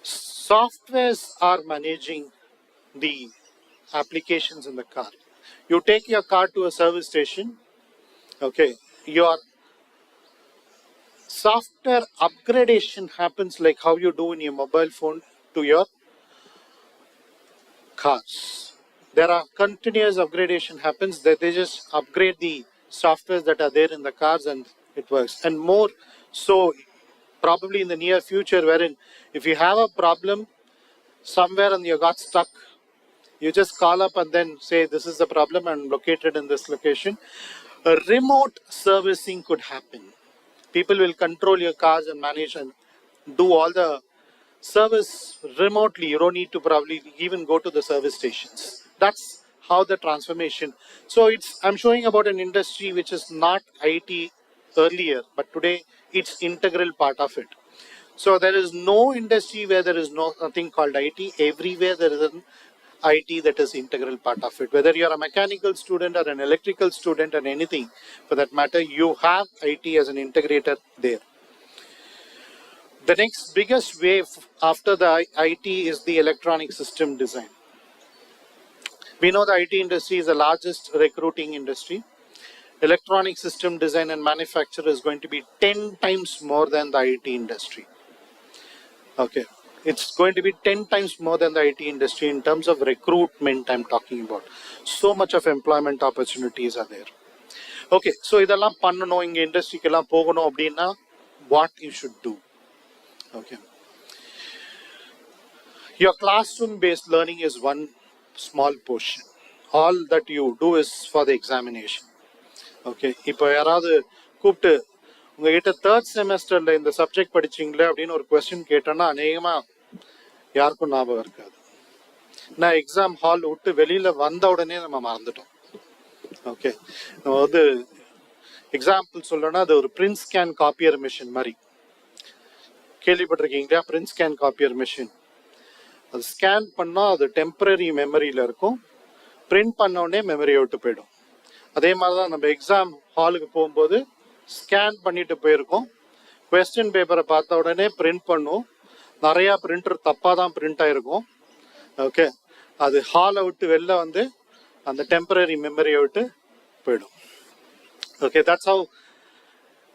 Softwares are managing the applications in the car. You take your car to a service station, okay, your software upgradation happens like how you do in your mobile phone to your cars. There are continuous upgradation happens that they just upgrade the softwares that are there in the cars and it works. And more so probably in the near future, wherein if you have a problem somewhere and you got stuck, you just call up and then say this is the problem and located in this location. A remote servicing could happen. People will control your cars and manage and do all the service remotely. You don't need to probably even go to the service stations. That's how the transformation. So I'm showing about an industry which is not IT earlier, but today it's integral part of it. So there is no industry where there is nothing called IT. Everywhere there is an IT that is integral part of it. Whether you're a mechanical student or an electrical student or anything for that matter, you have IT as an integrator there. The next biggest wave after the IT is the electronic system design. We know the IT industry is the largest recruiting industry. Electronic system design and manufacture is going to be 10 times more than the IT industry. Okay, it's going to be 10 times more than the IT industry in terms of recruitment I'm talking about. So much of employment opportunities are there. Okay, so இதெல்லாம் பண்ணணும் இங்க இண்டஸ்ட்ரிக்கெல்லாம் போகணும் அப்படின்னா what you should do. Okay. Your classroom-based learning is one small portion. All that you do is for the examination. Okay. இப்போ யாராவது கூப்பிட்டு உங்ககிட்ட third செமஸ்டர்ல இந்த சப்ஜெக்ட் படிச்சிங்களே அப்படின்னு ஒரு கொஸ்டின் கேட்டோன்னா அநேகமா யாருக்கும் ஞாபகம் இருக்காது. நான் எக்ஸாம் ஹால் விட்டு வெளியில வந்த உடனே நம்ம மறந்துட்டோம். ஓகே, நம்ம வந்து எக்ஸாம்பிள் சொல்லணும்னா அது ஒரு பிரிண்ட் ஸ்கேன் காப்பியர் மிஷின் மாதிரி. கேள்விப்பட்டிருக்கீங்களா? Print scan copier machine. அது ஸ்கேன் பண்ணால் அது டெம்பரரி மெமரியில் இருக்கும், பிரிண்ட் பண்ண உடனே மெமரியை விட்டு போயிடும். அதே மாதிரி தான் நம்ம எக்ஸாம் ஹாலுக்கு போகும்போது ஸ்கேன் பண்ணிட்டு போயிருக்கோம், கொஸ்டின் பேப்பரை பார்த்த உடனே பிரிண்ட் பண்ணும், நிறையா பிரிண்டர் தப்பாக தான் பிரிண்ட் ஆகிருக்கும். ஓகே, அது ஹாலை விட்டு வெளில வந்து அந்த டெம்பரரி மெமரியை விட்டு போயிடும். Okay, that's how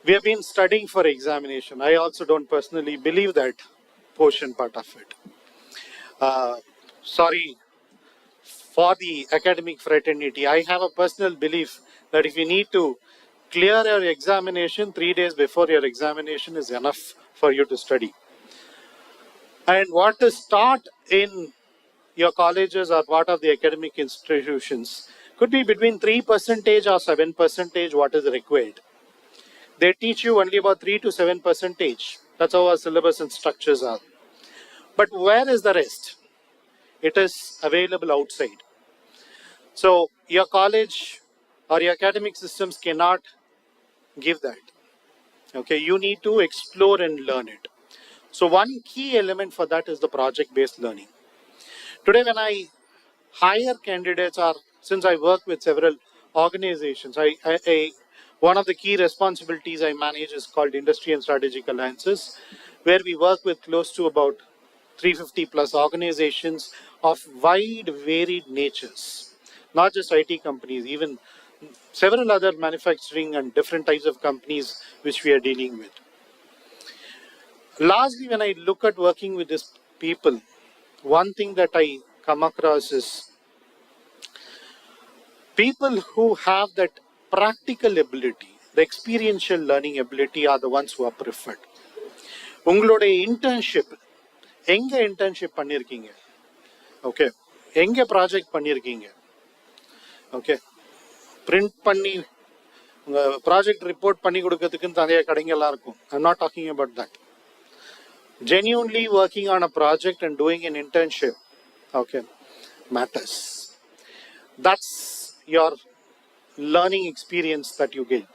we have been studying for examination. I also don't personally believe that portion part of it. Sorry for the academic fraternity. I have a personal belief that if you need to clear your examination 3 days before your examination is enough for you to study. And what is taught in your colleges or part of the academic institutions could be between 3% or 7% what is required. They teach you only about 3 to 7%. That's how our syllabus and structures are. But where is the rest? It is available outside. So your college or your academic systems cannot give that. Okay, you need to explore and learn it. So one key element for that is the project-based learning. Today when I hire candidates, or since I work with several organizations, one of the key responsibilities I manage is called Industry and Strategic Alliances, where we work with close to about 350 plus organizations of wide varied natures, not just IT companies, even several other manufacturing and different types of companies which we are dealing with. Largely, when I look at working with these people, one thing that I come across is people who have that practical ability, the experiential learning ability are the ones who are preferred. உங்களுடைய internship, எங்க internship பண்ணிருக்கீங்க? Okay. எங்க project பண்ணிருக்கீங்க? Okay. Print பண்ணி project report பண்ணி கொடுக்கிறதுக்கு நிறைய கடைங்கள்லாம் இருக்கும். I'm not talking about that. Genuinely working on a project and doing an internship, okay, matters. That's your learning experience that you get.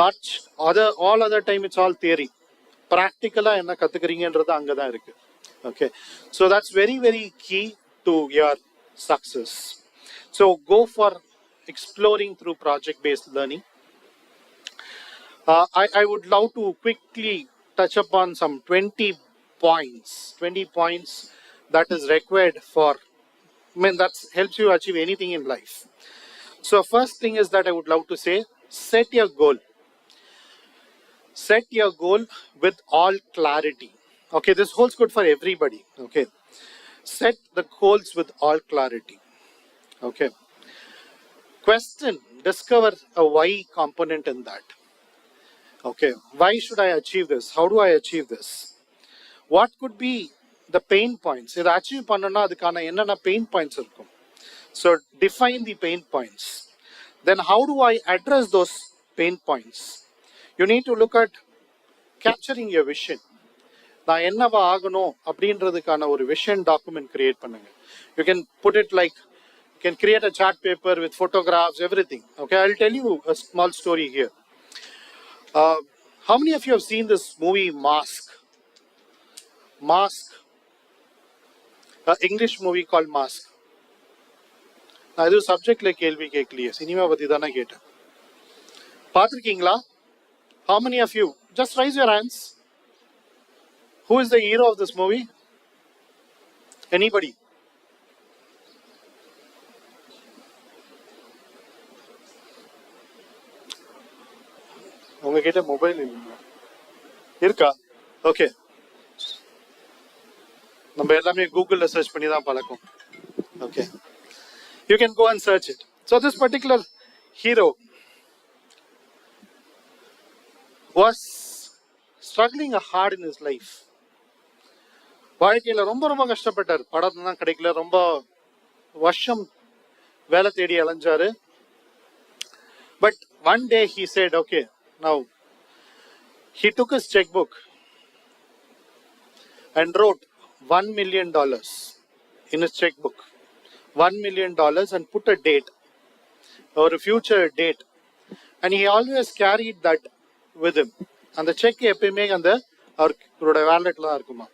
Not all other time it's all theory. Practical enna kathukreengendradhu anga dhaan irukku. Okay, so that's very, very key to your success. So go for exploring through project-based learning. I would love to quickly touch upon some 20 points that is required for, that helps you achieve anything in life. So first thing is that I would love to say, set your goal. Set your goal with all clarity. Okay, this holds good for everybody. Okay, set the goals with all clarity. Okay, question, discover a why component in that. Okay, why should I achieve this? How do I achieve this? What could be the pain points? If I achieve pannana adukana enna pain points irukum. So define the pain points. Then how do I address those pain points? You need to look at capturing your vision. Na ennava agano அப்படின்றதுக்கான ஒரு vision document create பண்ணுங்க. You can put it like, you can create a chart paper with photographs, everything. Okay, I'll tell you a small story here. How many of you have seen this movie Mask? Mask, an English movie called Mask. நான் எதுவும் சப்ஜெக்ட்ல கேள்வி கேட்கலையே, cinema பத்தி தானே கேட்டேன். பார்த்துருக்கீங்களா? How many of you? Just raise your hands. Who is the hero of this movie? Anybody? உங்ககிட்ட மொபைல் இல்லைங்களா? இருக்கா? ஓகே, நம்ம எல்லாமே கூகுளில் சர்ச் பண்ணி தான் பழக்கம். Okay, you can go and search it. So this particular hero was struggling hard in his life. வாழ்க்கையில் ரொம்ப ரொம்ப கஷ்டப்பட்டார். படம் தான் கிடைக்கல, ரொம்ப வருஷம் வேலை தேடி அலைஞ்சாரு. But one day he said, okay, now he took his checkbook and wrote $1 million in his checkbook. $1 million and put a date or a future date. And he always carried that with him. And the check எப்பயுமே அந்த அவரோட வேலெட்ல தான் இருக்குமா.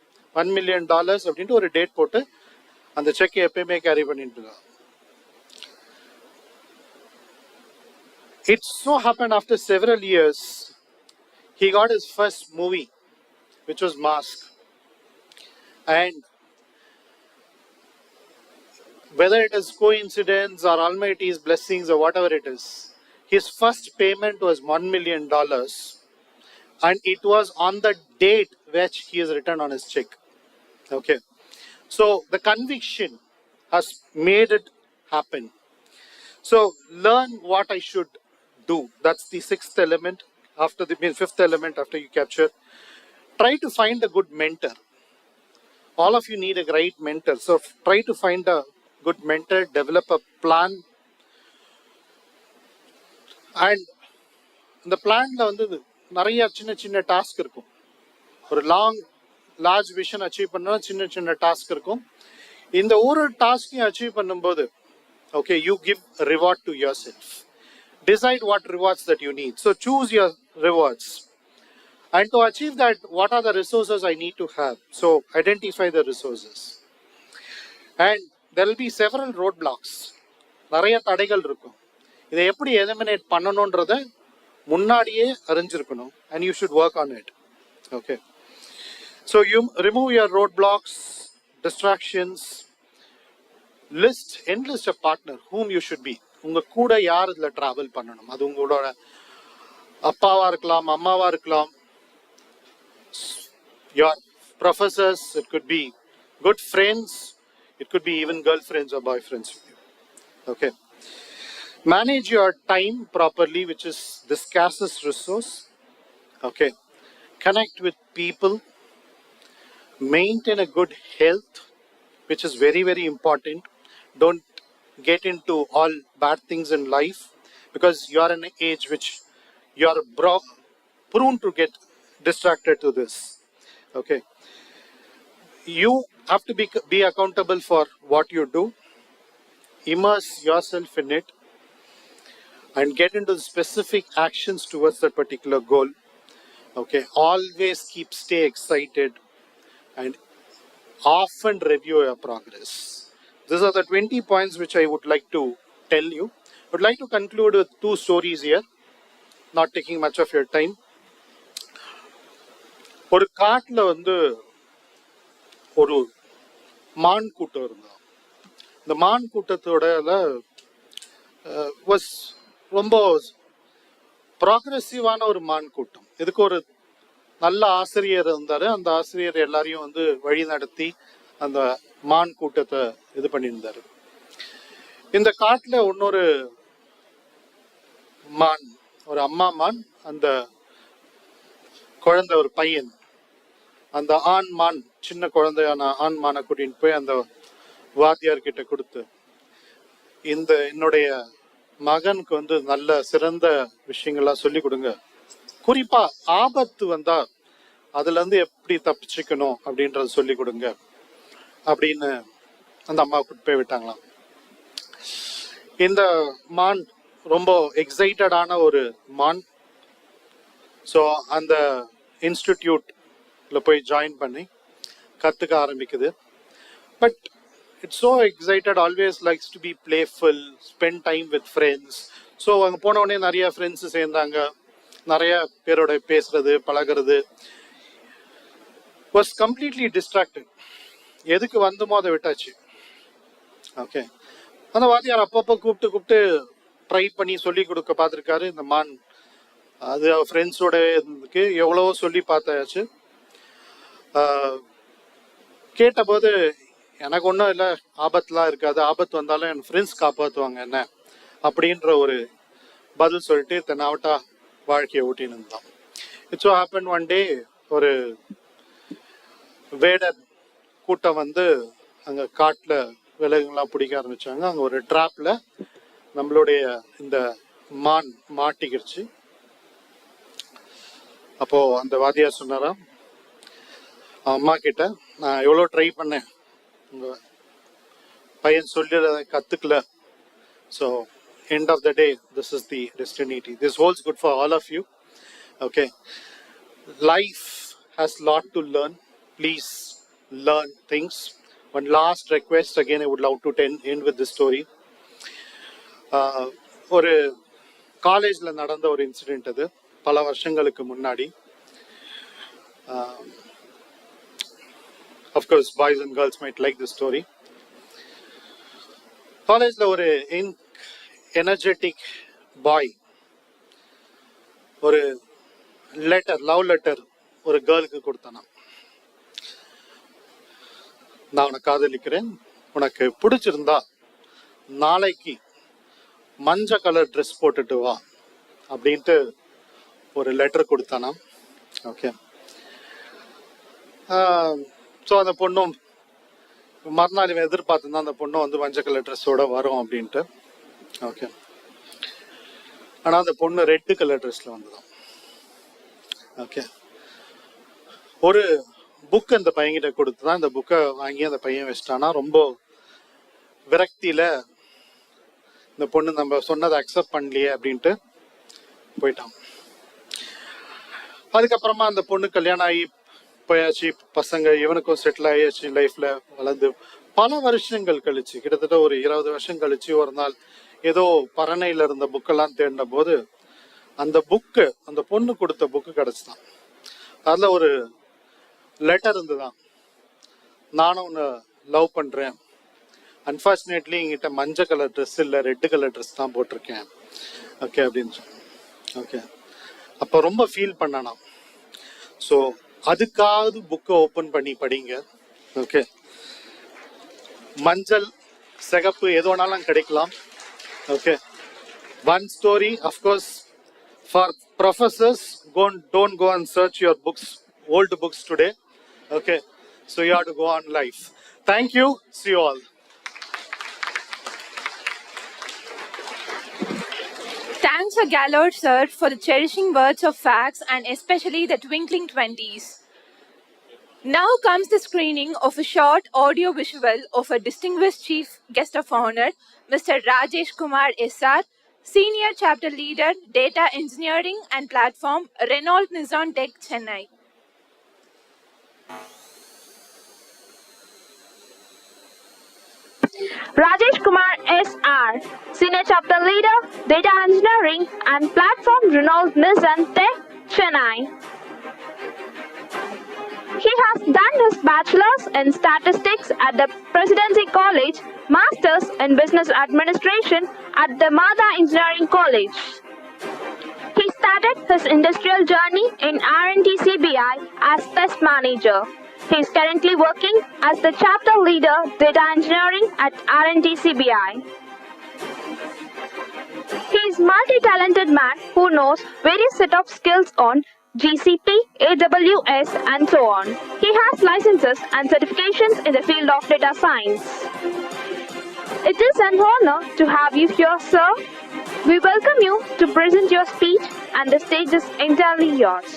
$1 million அப்படின்ட்டு ஒரு date போட்டு அந்த check எப்பயுமே கேரி பண்ணிட்டு இருக்கான். It so happened after several years, he got his first movie, which was Mask. And whether it is coincidence or Almighty's blessings or whatever it is, his first payment was $1 million. And it was on the date which he has written on his check. Okay. So the conviction has made it happen. So learn what I should do. That's the sixth element. After the fifth element, after you capture, try to find a good mentor. All of you need a great mentor. So try to find a good mentor, develop a plan. And the plan வந்து நிறைய சின்ன சின்ன task இருக்கும். ஒரு large vision achieve பண்ணா சின்ன சின்ன task இருக்கும். இந்த ஒரு டாஸ்கையும் அச்சீவ் பண்ணும்போது, okay, you give a reward to yourself. Decide what rewards that you need. So choose your rewards. And to achieve that, what are the resources I need to have? So identify the resources. And there will be several roadblocks. நிறைய தடைகள் இருக்கும். இதை எப்படி eliminate பண்ணணும்ன்றத முன்னாடியே அறிஞ்சிருக்கணும். And you should work on it. Okay. So you remove your roadblocks, distractions, enlist a partner whom you should be. உங்க கூட யார் இதுல டிராவல் பண்ணணும். அது உங்களோட அப்பாவா இருக்கலாம், அம்மாவா இருக்கலாம், your professors, it could be good friends, it could be even girlfriends or boyfriends with you. Okay. Manage your time properly, which is the scarcest resource. Okay. Connect with people. Maintain a good health, which is very, very important. Don't get into all bad things in life, because you are in an age which you are prone to get distracted to this. Okay. You have to be accountable for what you do. Immerse yourself in it and get into specific actions towards that particular goal. Okay. Always stay excited and often review your progress. These are the 20 points which I would like to tell you. I would like to conclude with 2 stories here, not taking much of your time. ஒரு காட்டுல ஒரு மான் கூட்டம் இருந்தா. இந்த மான் கூட்டத்தோட was ரொம்ப ப்ராக்ரெசிவான ஒரு மான் கூட்டம். இதுக்கு ஒரு நல்ல ஆசிரியர் இருந்தாரு. அந்த ஆசிரியர் எல்லாரையும் வழி நடத்தி அந்த மான் கூட்டத்தை இது பண்ணியிருந்தாரு. இந்த காட்டுல இன்னொரு மான், ஒரு அம்மா மான், அந்த குழந்தை ஒரு பையன், அந்த ஆண் மான் சின்ன குழந்தையான ஆண் மானை கூட்டின்னு போய் அந்த வாத்தியார் கிட்ட கொடுத்து, என்னுடைய மகனுக்கு நல்ல சிறந்த விஷயங்கள்லாம் சொல்லி கொடுங்க, குறிப்பா ஆபத்து வந்தா அதுல இருந்து எப்படி தப்பிச்சுக்கணும் அப்படின்றத சொல்லி கொடுங்க அப்படின்னு அந்த அம்மா கூட்டு போய் விட்டாங்களாம். இந்த மான் ரொம்ப எக்ஸைட்டடான ஒரு மான். ஸோ அந்த இன்ஸ்டிடியூட்ல போய் ஜாயின் பண்ணி கத்துக்க ஆரம்பிக்குது. But it's so excited, always likes to be playful, spend time with friends. So அங்கே போன உடனே நிறைய ஃப்ரெண்ட்ஸ் சேர்ந்தாங்க, நிறைய பேரோட பேசுறது பழகிறது. Was completely distracted. எதுக்கு வந்தோமோ அதை விட்டாச்சு. ஓகே. அந்த வாத்தியார் அப்பப்போ கூப்பிட்டு ட்ரை பண்ணி சொல்லி கொடுக்க பார்த்துருக்காரு. இந்த மான் அது ஃப்ரெண்ட்ஸோட இருந்துக்கு எவ்வளவோ சொல்லி பார்த்தாச்சு. கேட்டபோது எனக்கு ஒன்றும் இல்லை, ஆபத்துலாம் இருக்காது, ஆபத்து வந்தாலும் என் ஃப்ரெண்ட்ஸ் காப்பாற்றுவாங்க என்ன அப்படின்ற ஒரு பதில் சொல்லிட்டு தென்னாவட்டா வாழ்க்கையை ஓட்டின்னு இருந்தான். It's so happen one day, ஒரு வேடர் கூட்டம் அங்கே காட்டில் விலங்குலாம் பிடிக்க ஆரம்பிச்சாங்க. அங்கே ஒரு ட்ராப்ல நம்மளுடைய இந்த மான் மாட்டிக்கிடுச்சு. அப்போ அந்த வாத்தியார் சொன்னாராம் அம்மா கிட்ட, நான் எவ்வளோ ட்ரை பண்ணேன், உங்க பையன் சொல்லி கத்துக்கல. So end of the day, this is the destiny. This holds good for all of you. Okay. Life has lot to learn. Please learn things. One last request, again I would love to end with this story. ஒரு காலேஜில் நடந்த ஒரு incident. அது பல வருஷங்களுக்கு முன்னாடி. Of course, boys and girls might like this story. காலேஜில் ஒரு எனர்ஜெட்டிக் பாய் ஒரு லவ் லெட்டர் ஒரு கேர்ளுக்கு கொடுத்தானா. நான் உனக்கு காதலிக்கிறேன், உனக்கு பிடிச்சிருந்தா நாளைக்கு மஞ்சள் கலர் ட்ரெஸ் போட்டுட்டு வா அப்படின்ட்டு ஒரு லெட்டர் கொடுத்தானா. ஓகே. ஸோ அந்த பொண்ணும் மறுநாள் இவன் எதிர்பார்த்துதான் அந்த பொண்ணும் மஞ்சள் கலர் ட்ரெஸ்ஸோட வரும் அப்படின்ட்டு. ஓகே. ஆனா அந்த பொண்ணு ரெட் கலர் ட்ரெஸ்ல வந்துதான். ஓகே. ஒரு புக் அந்த பையன்கிட்ட கொடுத்துதான் இந்த புக்கை வாங்கி அந்த பையன் வச்சிட்டானா. ரொம்ப விரக்தியில இந்த பொண்ணு நம்ம சொன்னதை அக்செப்ட் பண்ணலையே அப்படின்ட்டு போயிட்டான். அதுக்கப்புறமா அந்த பொண்ணு கல்யாணம் ஆகி போயாச்சு, பசங்க இவனுக்கும் செட்டில் ஆயாச்சு, லைஃப்ல வளர்ந்து பல வருஷங்கள் கழிச்சு, கிட்டத்தட்ட ஒரு 20 வருஷம் கழிச்சு ஒரு நாள் ஏதோ பரணையில இருந்த புக்கெல்லாம் தேடின போது அந்த புக்கு, அந்த பொண்ணு கொடுத்த புக்கு கிடைச்சுதான். அதுல ஒரு லெட்டர் இருந்துதான். நானும் உன்னை லவ் பண்றேன், அன்ஃபார்ச்சுனேட்லி எங்கிட்ட மஞ்சள் கலர் ட்ரெஸ் இல்லை, ரெட் கலர் ட்ரெஸ் தான் போட்டிருக்கேன். ஓகே அப்படின்னு ஓகே, அப்போ ரொம்ப ஃபீல் பண்ணணும். ஸோ அதுக்காவது புக்கை ஓப்பன் பண்ணி படிங்க. ஓகே, மஞ்சள் சிகப்பு எது வேணாலும் கிடைக்கலாம். Okay, one story, of course, for professors, don't go and search your books, old books today. Okay, so you have to go on live. Thank you. See you all. Thanks a Gallard sir for the cherishing words of facts and especially the twinkling 20s. Now comes the screening of a short audio visual of a distinguished chief guest of honor, Mr. Rajesh Kumar SR, Senior Chapter Leader, Data Engineering and Platform, Renault Nissan Tech, Chennai. Rajesh Kumar SR, Senior Chapter Leader, Data Engineering and Platform, Renault Nissan Tech, Chennai. He has done his bachelor's in statistics at the Presidency College, master's in business administration at the Mada Engineering College. He started his industrial journey in R&D CBI as test manager. He is currently working as the chapter leader, data engineering at R&D CBI. He is multi-talented man who knows various set of skills on GCP, AWS and so on. He has licenses and certifications in the field of data science. It is an honor to have you here, sir. We welcome you to present your speech and the stage is entirely yours.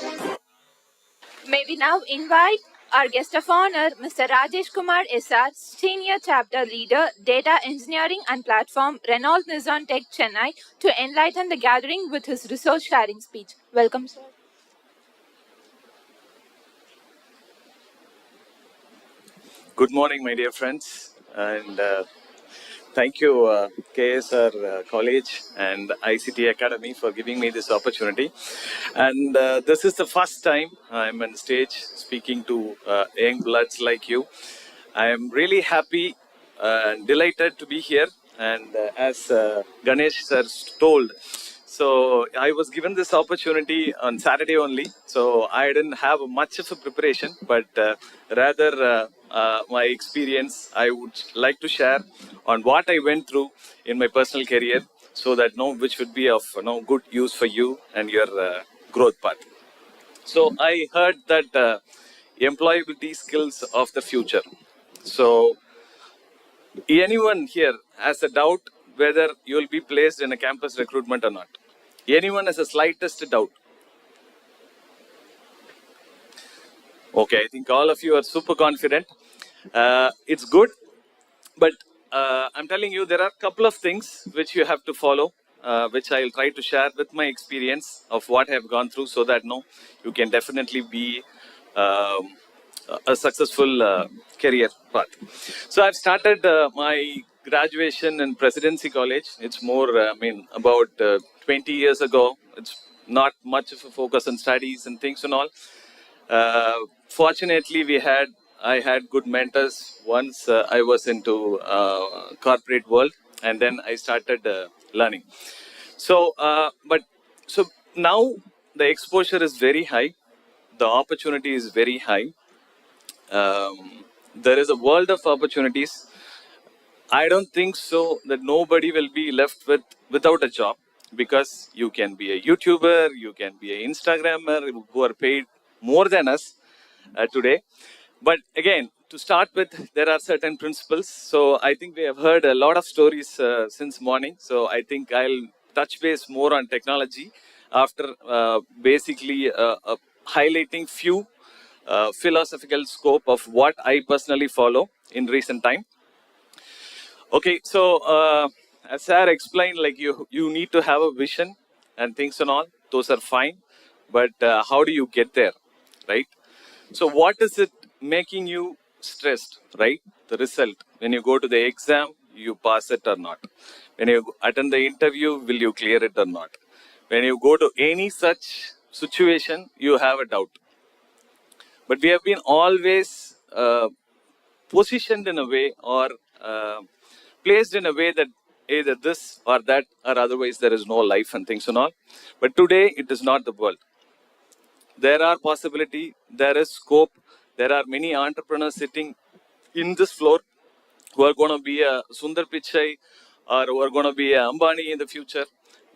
May we now invite our guest of honor, Mr. Rajesh Kumar SR, Senior Chapter Leader, Data Engineering and Platform, Renault Nissan Tech, Chennai, to enlighten the gathering with his resource sharing speech. Welcome, sir. Good morning, my dear friends, and thank you, K.S.R. College and ICTACADEmy for giving me this opportunity. And this is the first time I'm on stage speaking to young bloods like you. I am really happy and delighted to be here. And as Ganesh sir told, so I was given this opportunity on Saturday only. So I didn't have much of a preparation, but rather my experience I would like to share on what I went through in my personal career, so that which would be of good use for you and your growth path. So I heard that employability skills of the future. So anyone here has a doubt whether you will be placed in a campus recruitment or not? Anyone has the slightest doubt? Okay, I think all of you are super confident. It's good, but I'm telling you there are a couple of things which you have to follow, which I'll try to share with my experience of what I have gone through, so that you can definitely be a successful career path. So I've started my graduation in Presidency College. It's more, about 20 years ago. It's not much of a focus on studies and things and all. Fortunately, I had good mentors. Once I was into corporate world, and then I started learning. So now the exposure is very high. The opportunity is very high. There is a world of opportunities. I don't think so that nobody will be left without a job, because you can be a YouTuber, you can be an Instagrammer who are paid more than us today. But again, to start with, there are certain principles. So I think we have heard a lot of stories since morning. So I think I'll touch base more on technology after basically highlighting few philosophical scope of what I personally follow in recent time. Okay, so as Sir explained, like you need to have a vision and things and all. Those are fine, but how do you get there, right? So what is it making you stressed, right? The result. When you go to the exam, you pass it or not. When you attend the interview, will you clear it or not? When you go to any such situation, you have a doubt. But we have been always positioned in a way, or placed in a way that either this or that, or otherwise there is no life and things and all. But today, it is not the world. There are possibility, there is scope, there are many entrepreneurs sitting in this floor who are going to be a Sundar Pichai or who are going to be a Ambani in the future.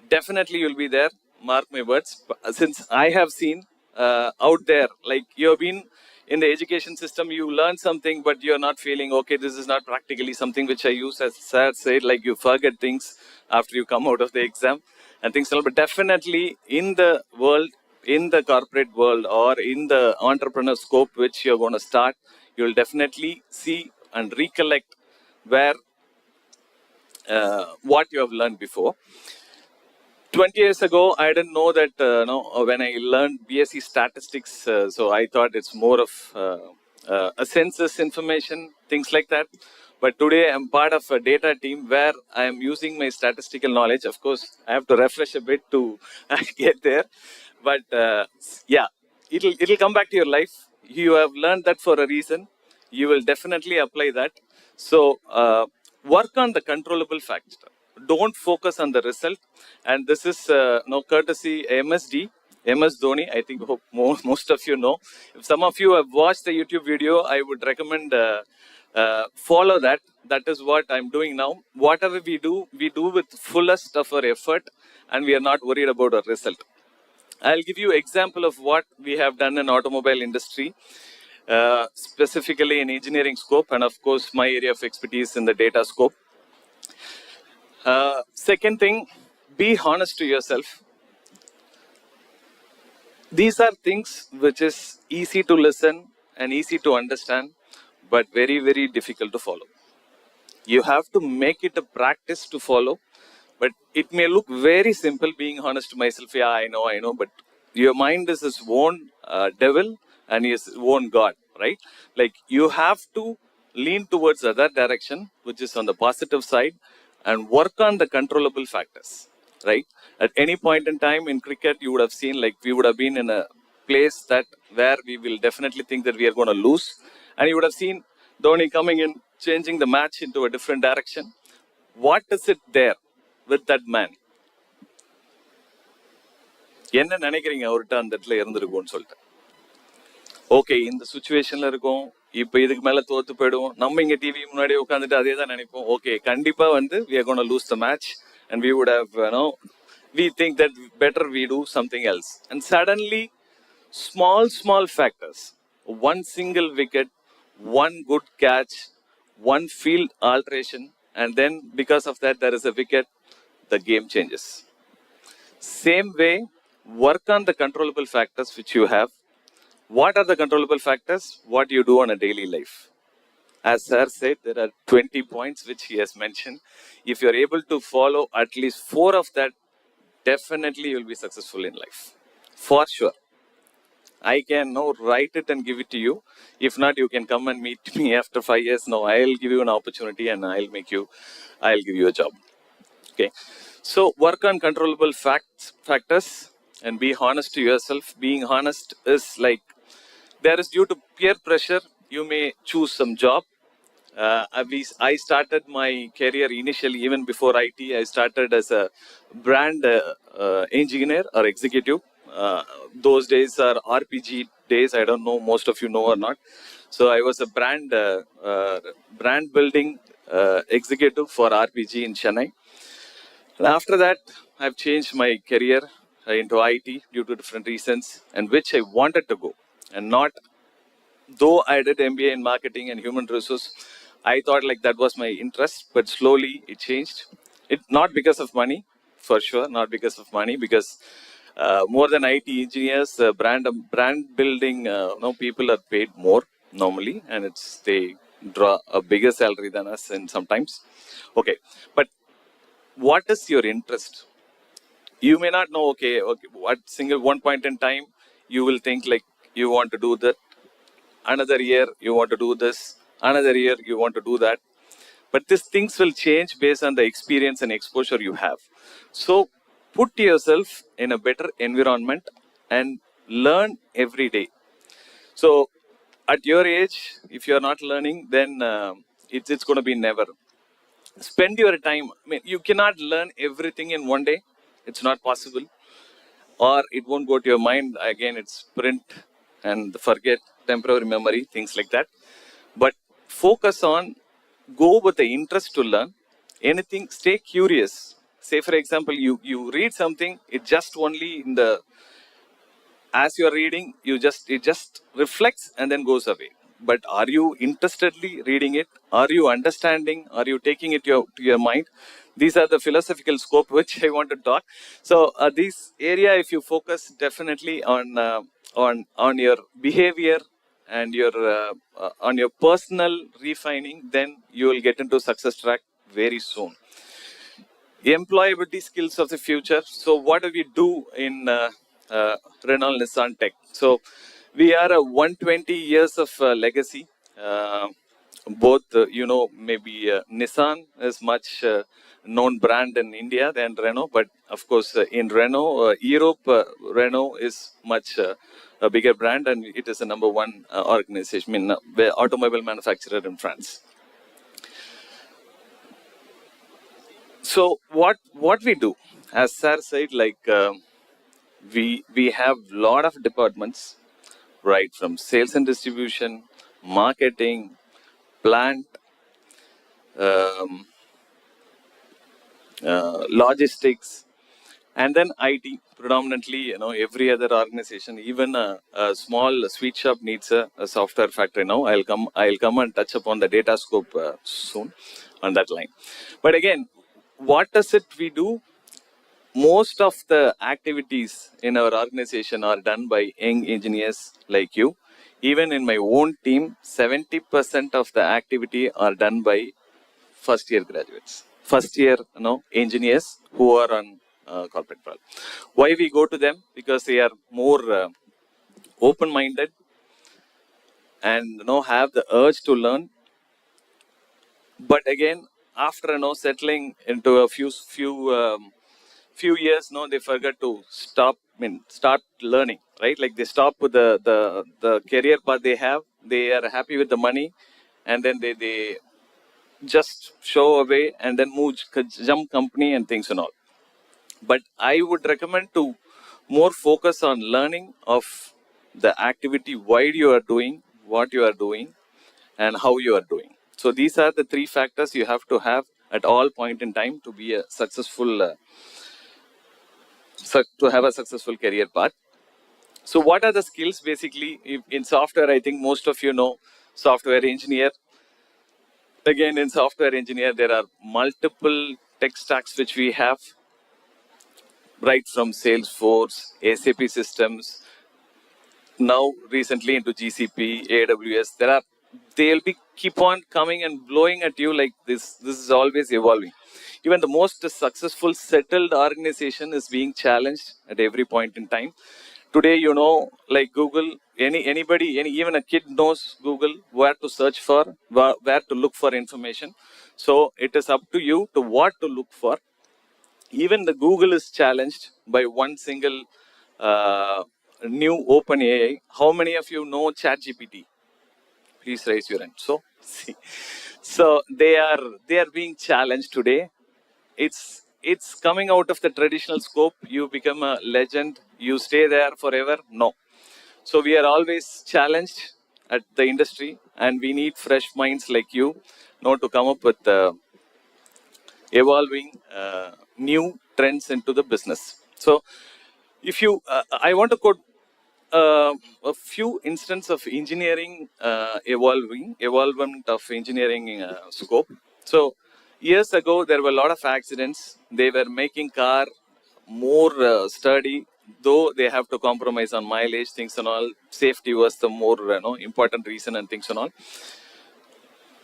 Definitely you'll be there, mark my words. Since I have seen out there, like you have been in the education system, you learn something, but you're not feeling, okay, this is not practically something which I use, as Sir said, like you forget things after you come out of the exam and things like that. But definitely in the world, in the corporate world or in the entrepreneur scope which you're going to start, you'll definitely see and recollect where what you have learned before. 20 years ago, I didn't know that, when I learned BSc statistics, so I thought it's more of a census information, things like that. But today I'm part of a data team where I am using my statistical knowledge. Of course, I have to refresh a bit to get there. But yeah, it'll come back to your life. You have learned that for a reason. You will definitely apply that. So work on the controllable factor. Don't focus on the result. And this is courtesy MSD, MS Dhoni. I think hope most of you know. If some of you have watched the YouTube video, I would recommend follow that. That is what I'm doing now. Whatever we do with fullest of our effort, and we are not worried about a result. I'll give you example of what we have done in automobile industry, specifically in engineering scope, and of course my area of expertise in the data scope. Second thing, be honest to yourself. These are things which is easy to listen and easy to understand, but very, very difficult to follow. You have to make it a practice to follow, but it may look very simple being honest to myself. Yeah, I know, but your mind is his own devil and his own God, right? Like you have to lean towards the other direction, which is on the positive side, and work on the controllable factors, right? At any point in time in cricket, you would have seen, like we would have been in a place that where we will definitely think that we are going to lose. And you would have seen Dhoni coming in, changing the match into a different direction. What is it there with that man? என்ன நினைக்கிறீங்க அவர்கிட்ட அந்த இடத்துல இருந்திருக்கும்னு சொல்லிட்டு? Okay, இந்த சுச்சுவேஷன்ல இருக்கும், இப்போ இதுக்கு மேல தோத்து போயிடுவோம், நம்ம இங்க டிவி முன்னாடி உட்காந்துட்டு அதே தான் நினைப்போம். ஓகே, கண்டிப்பா வந்து we are going to lose the match and we would have, we think that better we do something else. And suddenly, small factors, one single wicket, one good catch, one field alteration, and then because of that there is a wicket, the game changes. Same way, work on the controllable factors which you have. What are the controllable factors? What you do on a daily life. As Sir said, there are 20 points which he has mentioned. If you are able to follow at least 4 of that, definitely you will be successful in life. For sure. I can now write it and give it to you. If not, you can come and meet me after 5 years. No, I'll give you an opportunity and I'll give you a job. Okay. So work on controllable factors and be honest to yourself. Being honest is like, there is due to peer pressure, you may choose some job. I started my career initially, even before IT, I started as a brand engineer or executive. Those days are RPG days. I don't know, most of you know or not. So I was a brand building executive for RPG in Chennai. And after that, I've changed my career into IT due to different reasons, and which I wanted to go. And not, though I did MBA in marketing and human resource, I thought like that was my interest, but slowly it changed. It not because of money, for sure, not because of money, because more than IT engineers, brand building, people are paid more normally, and they draw a bigger salary than us, and sometimes. Okay, but what is your interest? You may not know, okay, what single one point in time, you will think like you want to do that. Another year, you want to do this. Another year, you want to do that. But these things will change based on the experience and exposure you have. So put yourself in a better environment and learn every day. So at your age, if you're not learning, then it's going to be never. spend your time. I mean, you cannot learn everything in one day. It's not possible. Or it won't go to your mind. Again, it's print and forget, temporary memory, things like that. But focus on, go with the interest to learn. Anything, stay curious. Say, for example, you read something, it just only in the, as you're reading, it just reflects and then goes away. But are you interestedly reading it? Are you understanding? Are you taking it to your mind? These are the philosophical scope which I want to talk. So this area, if you focus definitely on your behavior and your on your personal refining, then you will get into success track very soon. Employability skills of the future. So what do we do in Renault Nissan Tech? So we are a 120 years of legacy. Both, maybe Nissan is much known brand in India than Renault, but of course in Renault, Europe, Renault is much a bigger brand, and it is the number one organization, I mean, automobile manufacturer in France. So what we do, as Sir said, like we have lot of departments, right, from sales and distribution, marketing, plant, logistics, and then IT. Predominantly, every other organization, even a small sweet shop needs a software factory. Now I'll come and touch upon the data scope soon on that line. But again, what does it we do? Most of the activities in our organization are done by young engineers like you. Even in my own team, 70% of the activity are done by first year graduates, first year engineers who are on corporate world. Why we go to them? Because they are more open-minded and have the urge to learn. But again, after settling into a few years, they forget to start learning, right? Like they stop with the career path they have. They are happy with the money, and then they just show away and then jump company and things and all. But I would recommend to more focus on learning of the activity, why you are doing, what you are doing, and how you are doing. So these are the three factors you have to have at all point in time to be a successful, to have a successful career path. So what are the skills basically in software? I think most of you know software engineer. Again, in software engineer, there are multiple tech stacks which we have, right from Salesforce, SAP systems, now recently into GCP, AWS. They'll be keep on coming and blowing at you like this. This is always evolving. Even the most successful, settled organization is being challenged at every point in time. Today, like Google, anybody, even a kid knows Google, where to search for, where to look for information. So it is up to you to what to look for. Even the Google is challenged by one single new open AI. How many of you know ChatGPT? Please raise your hand. So, see. So they are being challenged today. It's coming out of the traditional scope. You become a legend. You stay there forever. No. So we are always challenged at the industry, and we need fresh minds like you, to come up with evolving new trends into the business. So if you, I want to quote a few instances of engineering evolvement of engineering scope. So years ago, there were a lot of accidents. They were making car more sturdy, though they have to compromise on mileage, things and all. Safety was the more important reason and things and all.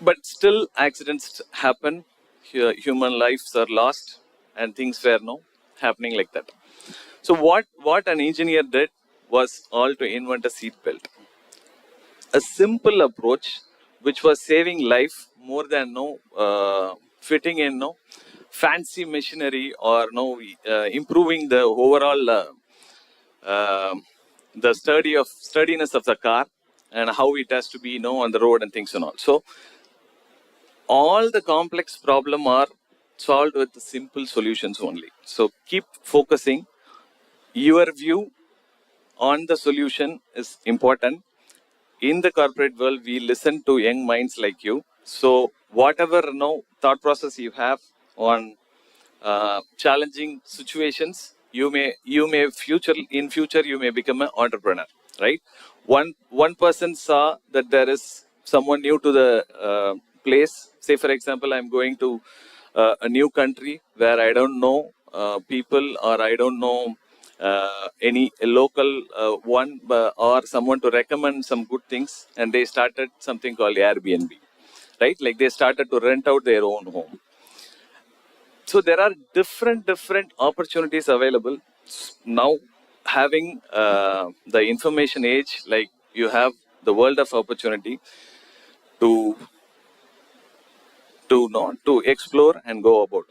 But still, accidents happen. Human lives are lost, and things were happening like that. So what an engineer did was all to invent a seat belt. A simple approach which was saving life more than fitting in fancy machinery or improving the overall the sturdiness of the car and how it has to be on the road and things and all. So all the complex problem are solved with simple solutions only. So keep focusing. Your view on the solution is important. In the corporate world, we listen to young minds like you. So whatever thought process you have on challenging situations, you may in future you may become an entrepreneur, right? One person saw that there is someone new to the place. Say for example, I'm going to a new country where I don't know people, or I don't know any local one, or someone to recommend some good things, and they started something called Airbnb, right? Like they started to rent out their own home. So there are different opportunities available now. Having the information age, like you have the world of opportunity to to explore and go about.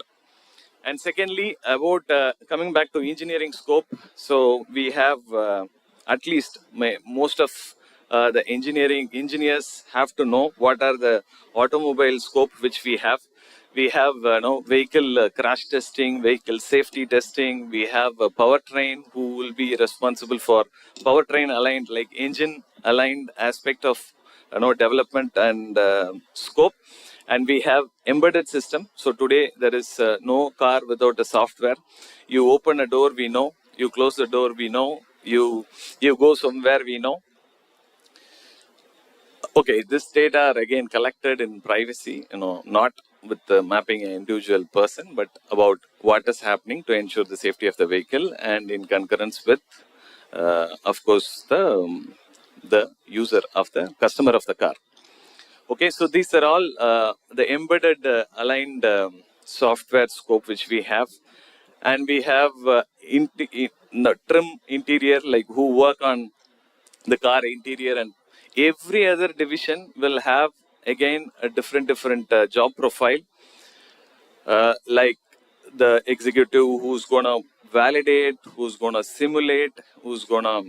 And secondly, about coming back to engineering scope, so we have at least most of the engineers have to know what are the automobile scope which we have. We have vehicle crash testing, vehicle safety testing. We have a powertrain who will be responsible for powertrain aligned, like engine aligned aspect of development and scope. And we have embedded system. So today there is no car without a software. You open a door, we know. You close the door, we know. You go somewhere, we know. Okay, this data are again collected in privacy, not with mapping an individual person, but about what is happening to ensure the safety of the vehicle, and in concurrence with, of course, the user of the customer of the car. Okay, so these are all the embedded aligned software scope which we have. And we have trim interior, like who work on the car interior, and every other division will have again a different job profile, like the executive who's gonna validate, who's gonna simulate, who's gonna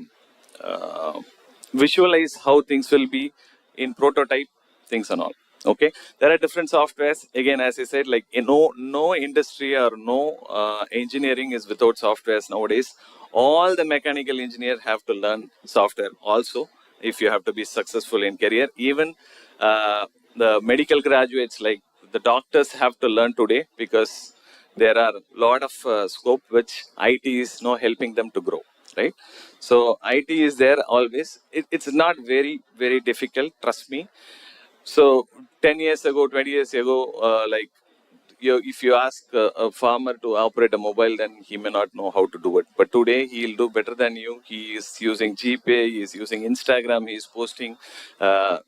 visualize how things will be in prototype things and all. Okay, there are different softwares. Again, as I said, like no industry or no engineering is without softwares nowadays. All the mechanical engineers have to learn software also if you have to be successful in career. Even the medical graduates, like the doctors, have to learn today, because there are a lot of scope which IT is helping them to grow, right? So IT is there always. It's not very difficult, trust me. So 10 years ago, 20 years ago, like if you ask a farmer to operate a mobile, then he may not know how to do it. But today he'll do better than you. He is using GPay, he is using Instagram, he is posting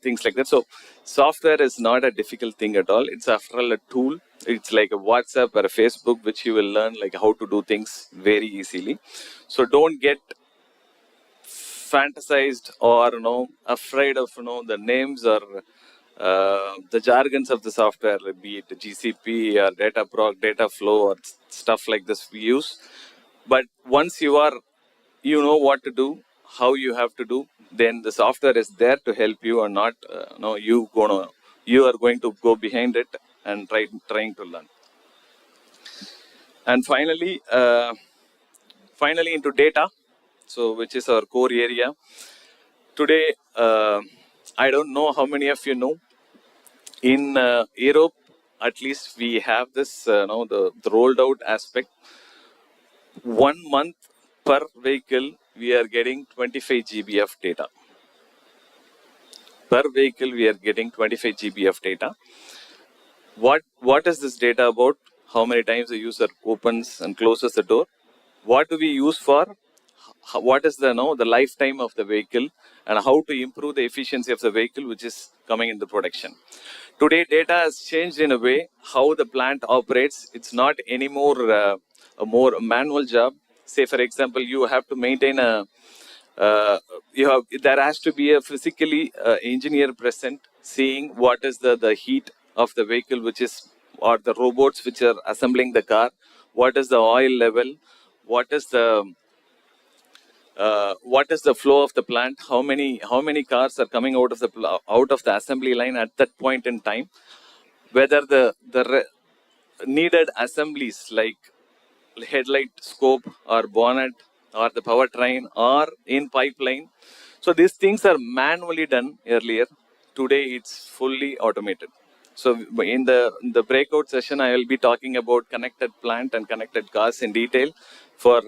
things like that. So software is not a difficult thing at all. It's after all a tool. It's like a WhatsApp or a Facebook, which you will learn like how to do things very easily. So don't get fantasized or afraid of the names or the jargons of the software, be it GCP or Dataproc, Dataflow, or stuff like this we use. But once you know what to do, how you have to do, then the software is there to help you, or not. You are going to go behind it and trying to learn. And finally into data, so which is our core area. Today, I don't know how many of you know, in Europe, at least we have this, the rolled out aspect. 1 month per vehicle, we are getting 25 GB of data. Per vehicle, we are getting 25 GB of data. What is this data about? How many times the user opens and closes the door? What do we use for? What is the lifetime of the vehicle, and how to improve the efficiency of the vehicle which is coming into production. Today, data has changed in a way how the plant operates. It's not anymore a more manual job. Say, for example, you have to maintain there has to be a physically engineer present, seeing what is the heat of the vehicle, which is, or the robots which are assembling the car, what is the oil level, what is the flow of the plant, how many cars are coming out of the assembly line at that point in time. whether needed assemblies like headlight scope or bonnet or the powertrain or in pipeline. So these things are manually done earlier. Today it's fully automated. So in the breakout session, I will be talking about connected plant and connected cars in detail for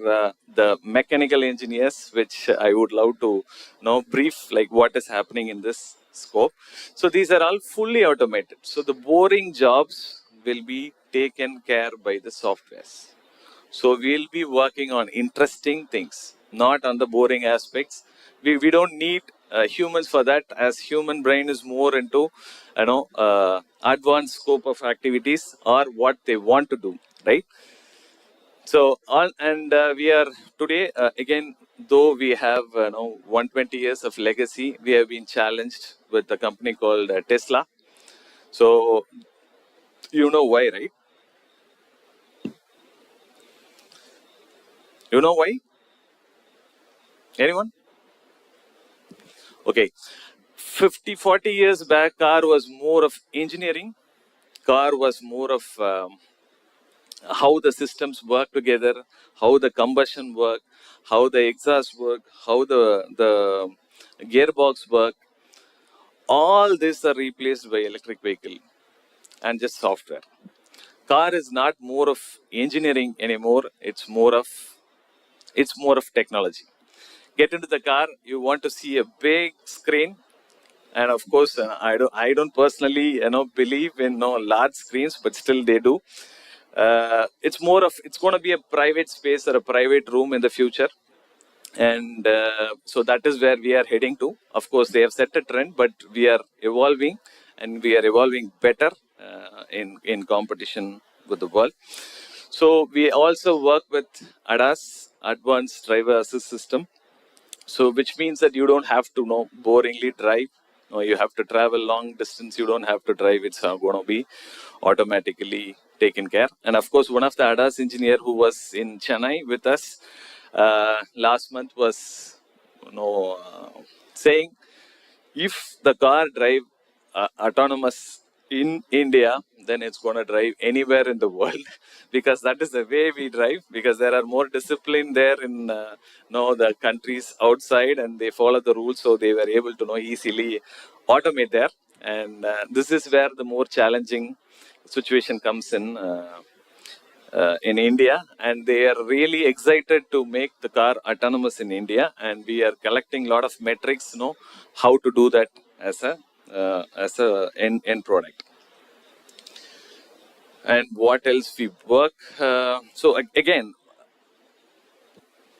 the mechanical engineers, which I would love to know brief like what is happening in this scope. So these are all fully automated. So the boring jobs will be taken care by the softwares. So we'll be working on interesting things, not on the boring aspects. We don't need humans for that, as human brain is more into advanced scope of activities or what they want to do, right? So we are today again, though we have 120 years of legacy, we have been challenged with a company called Tesla. So you know why, right? You know why? Anyone? Okay. 40 years back, car was more of engineering. Car was more of how the systems work together, how the combustion work, how the exhaust work, how the gearbox work. All these are replaced by electric vehicle and just software. Car is not more of engineering anymore. It's more of technology. Get into the car, you want to see a big screen. And of course, I don't personally believe in large screens, but still they do. It's going to be a private space or a private room in the future, and so that is where we are heading to. Of course, they have set a trend, but we are evolving, and we are evolving better in competition with the world. So we also work with ADAS, Advanced Driver Assist System. So which means that you don't have to boringly drive. No, you have to travel long distance. You don't have to drive. It's going to be automatically taken care. And of course, one of the ADAS engineer who was in Chennai with us last month was saying, if the car drive autonomous in India, then it's going to drive anywhere in the world, because that is the way we drive, because there are more discipline there in the countries outside, and they follow the rules, so they were able to easily automate there. And this is where the more challenging situation comes in India, and they are really excited to make the car autonomous in India, and we are collecting a lot of metrics, how to do that as a end product. And what else we work? So again,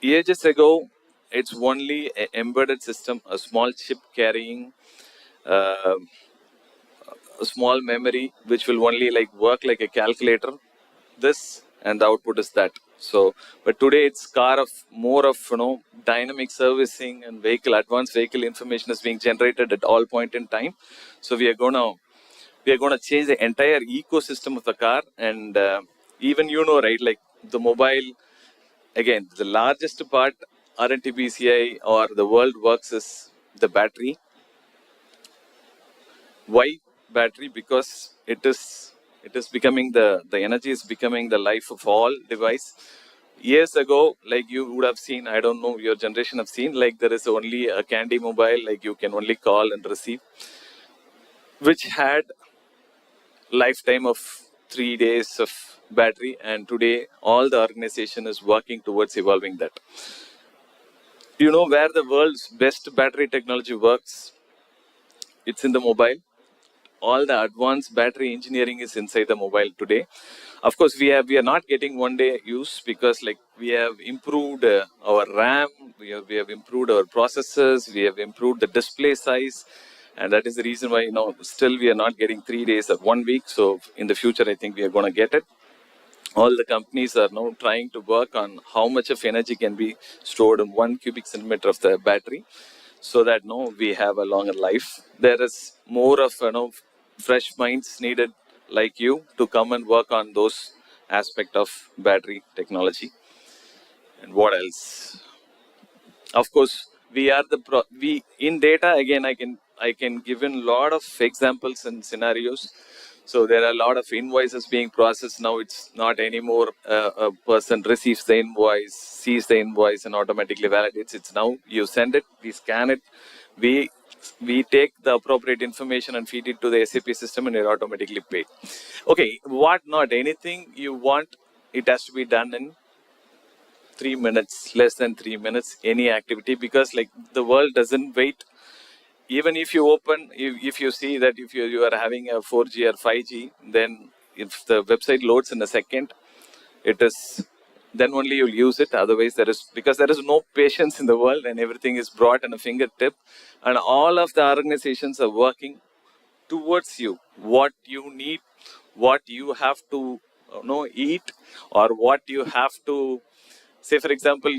ages ago, it's only an embedded system, a small chip carrying a small memory, which will only work like a calculator. This and the output is that. So, but today it's more of dynamic servicing and advanced vehicle information is being generated at all point in time. So we are gonna change the entire ecosystem of the car, and even right, like the mobile. Again, the largest part RNTBCI or the world works is the battery. Why battery? Because it is becoming the energy is becoming the life of all device. Years ago, like you would have seen, I don't know, your generation have seen, like there is only a candy mobile, like you can only call and receive, which had lifetime of 3 days of battery. And today all the organization is working towards evolving that. Where the world's best battery technology works? It's in the mobile. All the advanced battery engineering is inside the mobile today. Of course, we are not getting one day use, because we have improved our RAM, we have improved our processors, we have improved the display size, and that is the reason why still we are not getting 3 days or 1 week. So in the future, I think we are going to get it. All the companies are now trying to work on how much of energy can be stored in 1 cubic centimeter of the battery, so that we have a longer life. There is more of fresh minds needed like you to come and work on those aspect of battery technology. And what else? Of course, we are we in data. Again, I can give in a lot of examples and scenarios. So there are a lot of invoices being processed now. It's not anymore a person receives the invoice, sees the invoice, and automatically validates. It's now you send it, we scan it, we take the appropriate information and feed it to the SAP system, and you're automatically paid. Okay, what not anything you want, it has to be done in 3 minutes, less than 3 minutes, any activity, because like the world doesn't wait. Even if you open, if you see that if you are having a 4G or 5G, then if the website loads in a second, it is, then only you'll use it. Otherwise, because there is no patience in the world, and everything is brought in a fingertip, and all of the organizations are working towards you. What you need, what you have to eat, or what you have to say. For example,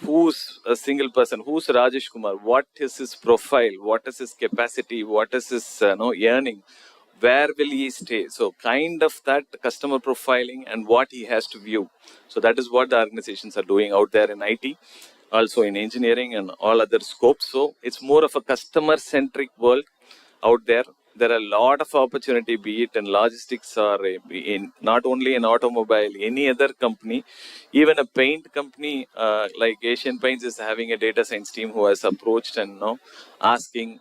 who's a single person, who's Rajesh Kumar, what is his profile, what is his capacity, what is his earning, where will he stay? So kind of that customer profiling and what he has to view. So that is what the organizations are doing out there in IT, also in engineering and all other scopes. So it's more of a customer centric world out there. There are a lot of opportunity, be it in logistics or in not only in automobile, any other company, even a paint company like Asian Paints is having a data science team who has approached and asking.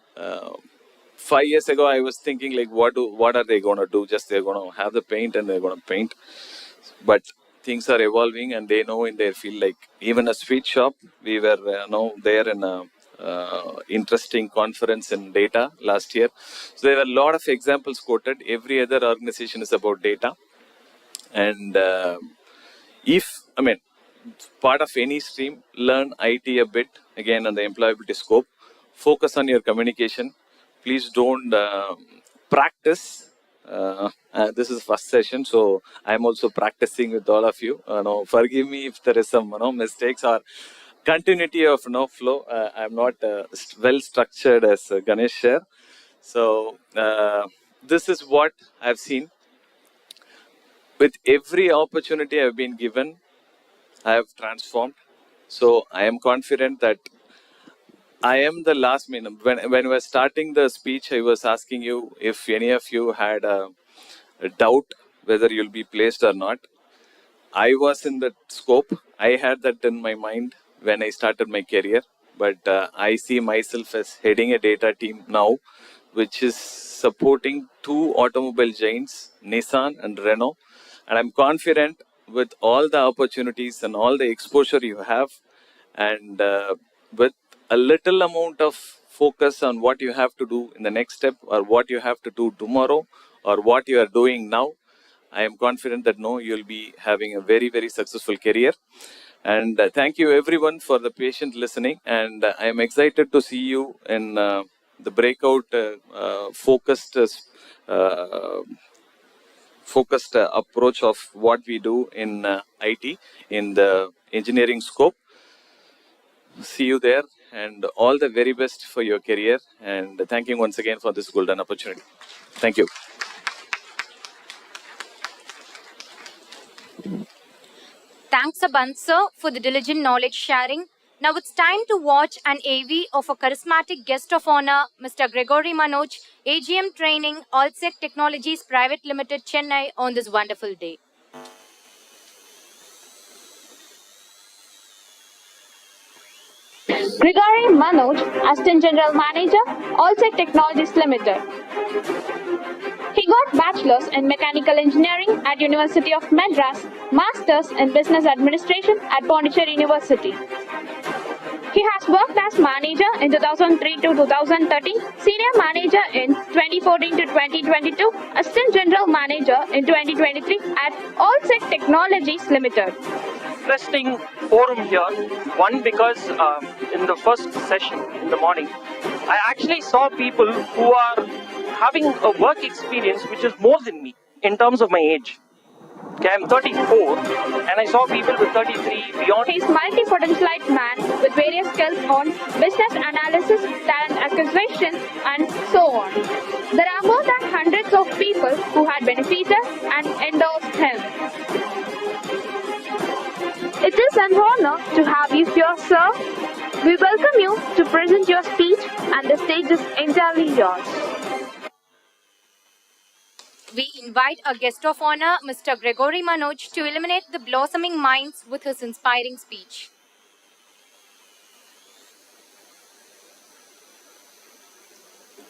5 years ago, I was thinking like, what are they going to do? Just they're going to have the paint and they're going to paint. But things are evolving, and they know in their field. Like even a sweet shop, we were there in a interesting conference in data last year. So there were a lot of examples quoted. Every other organization is about data, and part of any stream, learn IT a bit again on the employability scope. Focus on your communication. Please don't practice. This is first session, so I'm also practicing with all of you. Forgive me if there is some mistakes or continuity of flow. I'm not well structured as Ganesh shared. So this is what I've seen. With every opportunity I've been given, I have transformed. So I am confident that I am the last minute. When we were starting the speech, I was asking you if any of you had a doubt whether you'll be placed or not. I was in that scope. I had that in my mind when I started my career. But I see myself as heading a data team now, which is supporting 2 automobile giants, Nissan and Renault. And I'm confident with all the opportunities and all the exposure you have, and with a little amount of focus on what you have to do in the next step, or what you have to do tomorrow, or what you are doing now, I am confident that you'll be having a very, very successful career. And thank you everyone for the patient listening. And I am excited to see you in the breakout focused approach of what we do in IT, in the engineering scope. See you there, and all the very best for your career. And thank you once again for this golden opportunity. Thank you. Thanks a bunch, sir, for the diligent knowledge sharing. Now it's time to watch an AV of a charismatic guest of honor, Mr. Gregory Manoj, AGM Training, Allsec Technologies Private Limited, Chennai, on this wonderful day. Gregory Manoj, Assistant General Manager, Allsec Technologies Limited. He got Bachelor's in Mechanical Engineering at University of Madras, Master's in Business Administration at Pondicherry University. He has worked as manager in 2003 to 2013, senior manager in 2014 to 2022, assistant general manager in 2023 at Allsec Technologies Limited. Interesting forum here. One, because in the first session in the morning, I actually saw people who are having a work experience which is more than me in terms of my age. Okay, I'm 34 and I saw people with 33 beyond. He is multi-potentialite man with various skills on business analysis, talent acquisition and so on. There are more than hundreds of people who had benefited and endorsed him. It is an honor to have you here, sir. We welcome you to present your speech, and the stage is entirely yours. We invite our guest of honor, Mr. Gregory Manoj, to illuminate the blossoming minds with his inspiring speech.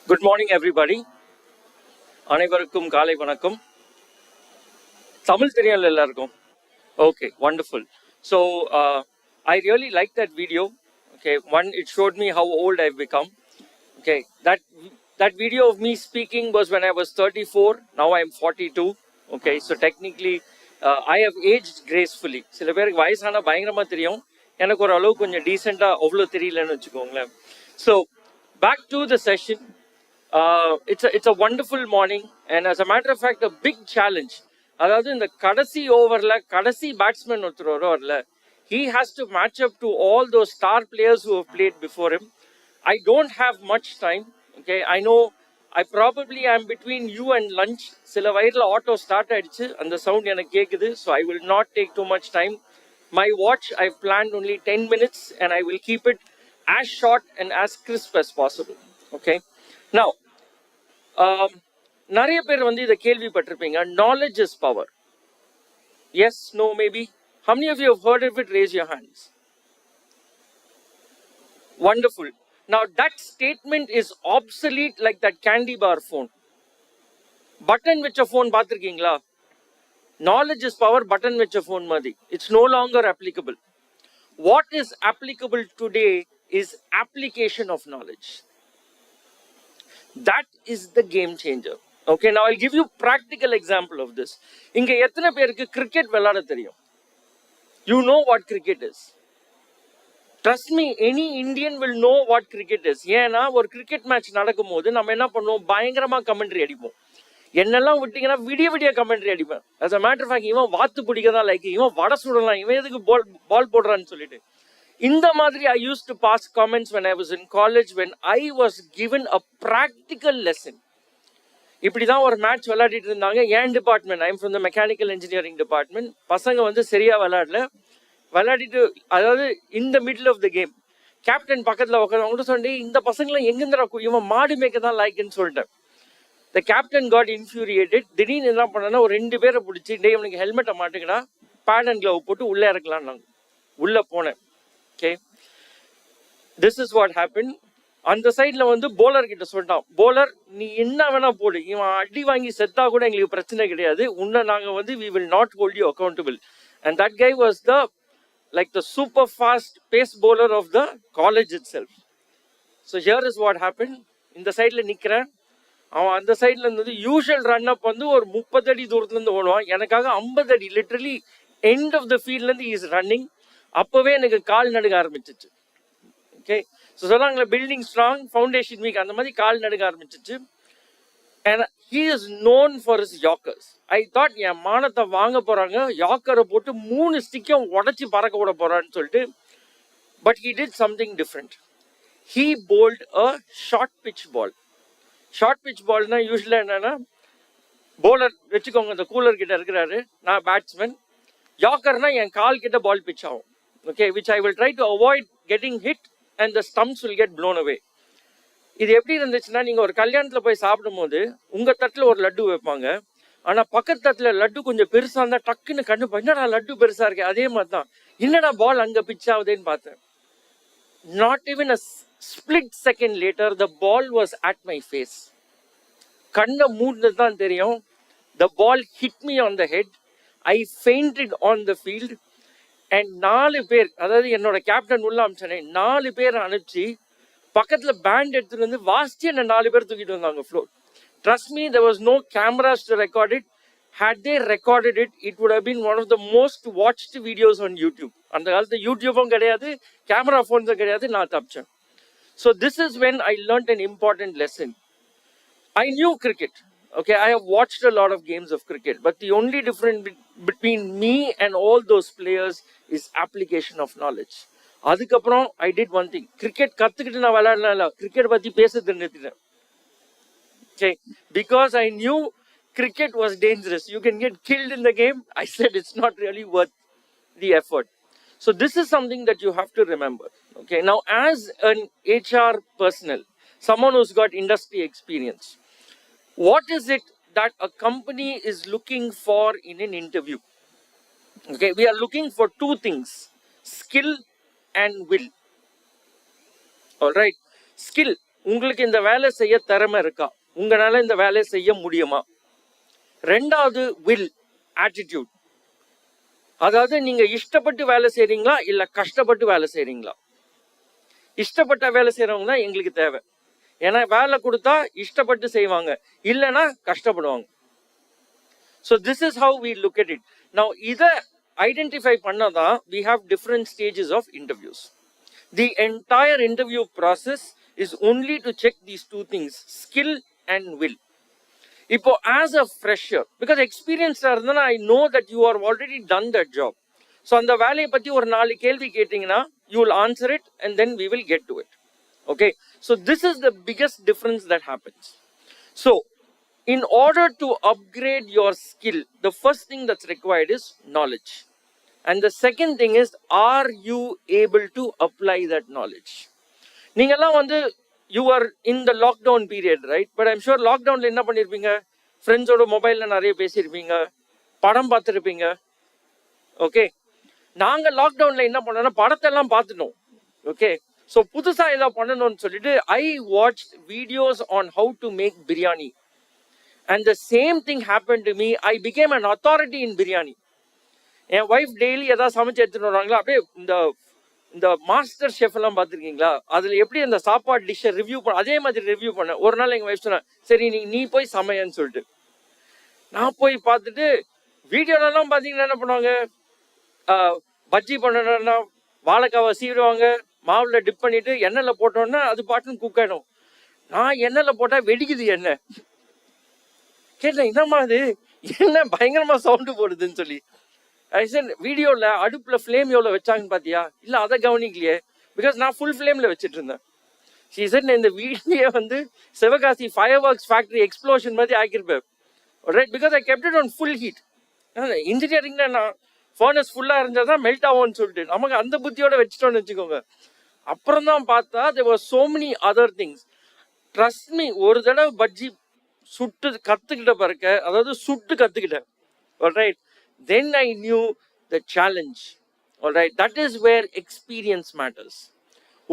Good morning, everybody. அனைவருக்கும் காலை வணக்கம். தமிழ் தெரியும்ல எல்லாருக்கும்? Okay, wonderful. So, I really liked that video. Okay, one, it showed me how old I've become. Okay, that video of me speaking was when I was 34. Now I'm 42. Okay, so technically, I have aged gracefully. சில பேருக்கு வயசான பயங்கரமா தெரியும். எனக்கு ஒரு அளவு கொஞ்சம் டீசெண்டா அவ்வளவு தெரியலன்னு வச்சுக்கோங்களேன். So, back to the session. It's a wonderful morning, and as a matter of fact, a big challenge. அதாவது இந்த கடைசி ஓவர்ல கடைசி பேட்ஸ்மேன் ஒருத்தர் வருவார்ல, he has to match up to all those star players who have played before him. I don't have much time. Okay, I know I probably am between you and lunch. சில வயர்ல auto start ஆயிடுச்சு, அந்த sound எனக்கு கேக்குது. So I will not take too much time. My watch, I've planned only 10 minutes, and I will keep it as short and as crisp as possible. Okay, now நிறைய பேர் வந்து இதை கேள்விப்பட்டிருப்பீங்க. Knowledge is power. Yes, no, maybe. How many of you have heard of it? Raise your hands. Wonderful. Now that statement is obsolete like that candy bar phone. Button வச்ச phone பார்த்திருக்கீங்களா? Knowledge is power, button வச்ச phone மாதிரி. It's no longer applicable. What is applicable today is application of knowledge. That is the game changer. Okay, now I'll give you practical example of this. இங்க எத்தனை பேருக்கு cricket விளையாட தெரியும்? You know what cricket is. Trust me, any Indian will know what cricket is. ஏன்னா ஒரு cricket match நடக்கும் போது நம்ம என்ன பண்ணுவோம்? பயங்கரமா கமெண்ட்ரி அடிப்போம். என்னெல்லாம் விட்டீங்கன்னா விடிய கமெண்ட்ரி அடிப்பேன். As a matter of fact, இவன் வாத்து பிடிக்கதான் லைக், இவன் வட சுடலாம், இவன் எதுக்கு பால் போடுறான்னு சொல்லிட்டு. இந்த மாதிரி I used to pass comments when I was in college, when I was given a practical lesson. இப்படிதான் ஒரு மேட்ச் விளையாடிட்டு இருந்தாங்க. என் department, I am from the mechanical engineering department. பசங்க வந்து சரியா விளையாடிட்டு, அதாவது இந்த middle of the game captain பக்கத்துல உட்காந்து அவங்க சொன்னேன், இந்த பசங்களாம் எங்கிருந்தா இவன் மாடு மேய்க்க தான் லைக்குன்னு சொல்லிட்டேன். The captain got infuriated. திடீர்னு என்ன பண்ணனா, ஒரு 2 பேரை பிடிச்சி, டே இவனுக்கு ஹெல்மெட்டை மாட்டுக்கடா, பேட் அண்ட் கிளவ் போட்டு உள்ளே இறக்கலாம். நாங்கள் உள்ள போனேன். Okay, this is what happened. அந்த சைட்ல வந்து போலர் கிட்ட சொல்லிட்டான், போலர் நீ என்ன வேணா போடு, இவன் அடி வாங்கி செத்தா கூட எங்களுக்கு பிரச்சனை கிடையாது, உன்னை நாங்க வந்து we will not hold you accountable. And that guy was the super fast pace bowler of the college itself. So here is what happened. இந்த சைட்ல நிக்கிறேன், அவன் அந்த சைட்ல இருந்து யூஷுவல் ரன் அப் வந்து ஒரு 30 அடி தூரத்துல இருந்து ஓடுவான், எனக்காக 50 அடி லிட்டரலி எண்ட் ஆஃப் த ஃபீல்ட்ல இருந்து இஸ் ரன்னிங். அப்பவே எனக்கு கால் நடுங்க ஆரம்பிச்சிச்சு. ஓகே, ஸோ சொன்னாங்களே பில்டிங் ஸ்ட்ராங் ஃபவுண்டேஷன் வீக், அந்த மாதிரி கால் நடுங்க ஆரம்பிச்சிச்சு. And he is known for his yorkers. I thought என் மானத்தை வாங்க போறாங்க, யாக்கரை போட்டு 3 ஸ்டிக்கையும் உடச்சி பறக்க விட போறான்னு சொல்லிட்டு. But he did something different. He bowled a short pitch ball. Short pitch பால்னா யூஸ்வலாக என்னன்னா, போலர் வச்சுக்கோங்க, இந்த கூலர் கிட்ட இருக்கிறாரு, நான் பேட்ஸ்மேன். யாக்கர்னா என் கால் கிட்ட பால் பிச் ஆகும். Okay, which I will try to avoid getting hit and the stumps will get blown away. இது எப்படி இருந்துச்சுன்னா, நீங்க ஒரு கல்யாணத்துல போய் சாப்பிடும் போது உங்க தட்டுல ஒரு லட்டு வைப்பாங்க, ஆனா பக்கத்து தட்டுல லட்டு கொஞ்சம் பெருசா இருந்தா டக்குன்னு கண்ணு, என்னடா லட்டு பெருசா இருக்கு, அதே மாதிரிதான் என்னடா பால் அங்க பிச் ஆகுதுன்னு பார்த்தேன். Not even a split second later, the ball was at my face. கண்ணை மூடுனது தான் தெரியும். The ball hit me on the head. I fainted on the field. And 4 பேர், அதாவது என்னோட கேப்டன் உள்ள அமிச்சானே, 4 பேர் அனுப்பிச்சு பக்கத்துல பேண்ட் எடுத்துட்டு வந்து வாசிச்சு என்ன 4 பேர் தூக்கிட்டு வந்தாங்க floor. Trust me, there was no cameras to record it. Had they recorded it, it would have been one of the most watched videos on YouTube. அந்த காலத்துல யூடியூபும் கிடையாது, கேமரா போன்ஸும் கிடையாது, நான் தப்பிச்சேன். So this is when I learned an important lesson. I knew cricket. Okay, I have watched a lot of games of cricket, but the only difference between me and all those players is application of knowledge. அதுக்கப்புறம் I did one thing. Cricket கத்துக்கிட்டு நான் விளையாடலாம், cricket பத்தி பேசுறது நிறுத்திட்டேன். Okay, because I knew cricket was dangerous. You can get killed in the game. I said it's not really worth the effort. So this is something that you have to remember. Okay, now as an HR personnel, someone who's got industry experience, what is it that a company is looking for in an interview. Okay, we are looking for two things, skill and will. All right, skill. உங்களுக்கு இந்த வேலை செய்ய திறமை இருக்கா, உங்களால இந்த வேலை செய்ய முடியுமா? ரெண்டாவது will, attitude. அதாவது நீங்க இஷ்டப்பட்டு வேலை செய்றீங்களா இல்ல கஷ்டப்பட்டு வேலை செய்றீங்களா? இஷ்டப்பட்ட வேலை செய்யறவங்க தான் எங்களுக்கு தேவை. ஏன்னா வேலை கொடுத்தா இஷ்டப்பட்டு செய்வாங்க, இல்லைன்னா கஷ்டப்படுவாங்க. So this is how we look at it. Now இதை ஐடென்டிஃபை பண்ணாதான் we have different stages of interviews. The entire interview process is only to check these two things, skill and will. இப்போ as a fresher, because experience இருந்தா I know that you are already done that job. So அந்த வேலையை பத்தி ஒரு 4 கேள்வி கேட்டீங்கன்னா you will answer it and then we will get to it. Okay, so this is the biggest difference that happens. So in order to upgrade your skill, the first thing that's required is knowledge. And the second thing is, are you able to apply that knowledge? நீங்கெல்லாம் வந்து you are in the lockdown period, right? But I'm sure lockdownல என்ன பண்ணிருப்பீங்க, ஃப்ரெண்ட்ஸோட மொபைல்ல நிறைய பேசியிருப்பீங்க, படம் பார்த்துருப்பீங்க. Okay, நாங்க லாக்டவுன்ல என்ன பண்ணோம்னா படத்தெல்லாம் பார்த்துட்டோம். ஓகே, ஸோ புதுசா ஏதாவது பண்ணணும்னு சொல்லிட்டு I watched videos on how to make biryani. And the same thing happened to me. I became an authority in biryani. N wife daily ஏதாவது சமைச்சு எடுத்துட்டு வராங்களா, அப்படியே இந்த மாஸ்டர் ஷெஃப் எல்லாம் பார்த்துருக்கீங்களா, அதுல எப்படி அந்த சாப்பாடு டிஷ்ஷை ரிவ்யூ பண்ண, அதே மாதிரி ரிவ்யூ பண்ண. ஒரு நாள் எங்க ஒய்ஃப் சொன்னா, சரி நீ போய் சமையன்னு சொல்லிட்டு நான் போய் பார்த்துட்டு வீடியோலாம் பார்த்தீங்கன்னா என்ன பண்ணுவாங்க, பஜ்ஜி பண்ணணும்னா வாழைக்காவை சீவிடுவாங்க, மாவுல டிப் பண்ணிட்டு எண்ணெயில் போட்டோன்னா அது பாட்டுன்னு குக் ஆயிடும். நான் எண்ணெயில் போட்டா வெடிக்குது எண்ணெய். கேட்டேன், என்னம்மா அது என்ன பயங்கரமா சவுண்டு போடுதுன்னு சொல்லி. வீடியோல அடுப்புல ஃபிளேம் எவ்வளவு வச்சாங்கன்னு பாத்தியா? இல்ல அதை கவனிக்கலையே, பிகாஸ் நான் ஃபுல் ஃபிளேம்ல வச்சுட்டு இருந்தேன். இந்த வீடியோ வந்து Sivakasi fireworks factory explosion மாதிரி ஆக்கியிருப்பேன். Right, because I kept it on full heat. இன்ஜினியரிங்ல நான் ஃபர்னஸ் ஃபுல்லா இருந்தா தான் மெல்ட் ஆகும்னு சொல்லிட்டு நமக்கு அந்த புத்தியோட வச்சுட்டோம்னு வச்சுக்கோங்க. அப்புறம் தான் பார்த்தா there were so many other things. Trust me, ஒரு தடவை பஜ்ஜி சுட்டு கத்துக்கிட்ட பிறகு, அதாவது சுட்டு கத்துக்கிட்டேன். Alright, then I knew the challenge. Alright, that is where experience matters.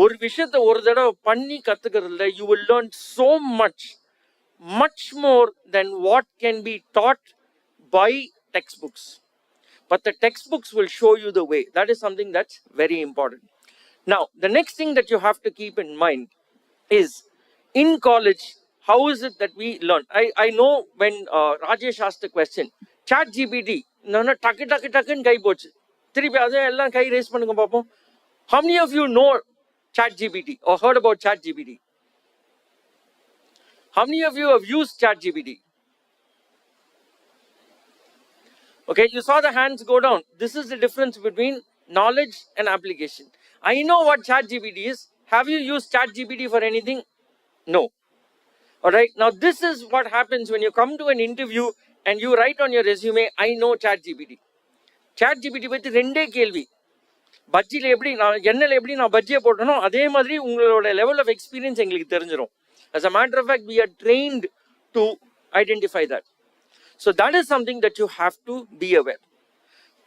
ஒரு விஷயத்தை ஒரு தடவை பண்ணி கத்துக்கிறதுல you will learn so much more than what can be taught by textbooks. But the textbooks will show you the way. That is something that's very important. Now, the next thing that you have to keep in mind is, in college, how is it that we learn? I know when Rajesh asked the question, chat GPT, டக்குன்னு கை போச்சு, திருப்பி அதே எல்லாம் கை race பண்ணுங்க பார்ப்போம். How many of you know chat GPT or heard about chat GPT? How many of you have used chat GPT? Okay, you saw the hands go down. This is the difference between knowledge and application. I know what chat GPT is. Have you used chat GPT for anything? No. All right, now this is what happens when you come to an interview and you write on your resume, I know chat GPT. Chat GPT பத்தி ரெண்டே கேள்வி, பஜ்ஜில எப்படி நான் எண்ணெயில் எப்படி நான் பஜ்ஜியை போட்டனோ அதே மாதிரி உங்களோட லெவல் ஆஃப் எக்ஸ்பீரியன்ஸ் எங்களுக்கு தெரிஞ்சிடும். As a matter of fact, we are trained to identify that. So that is something that you have to be aware.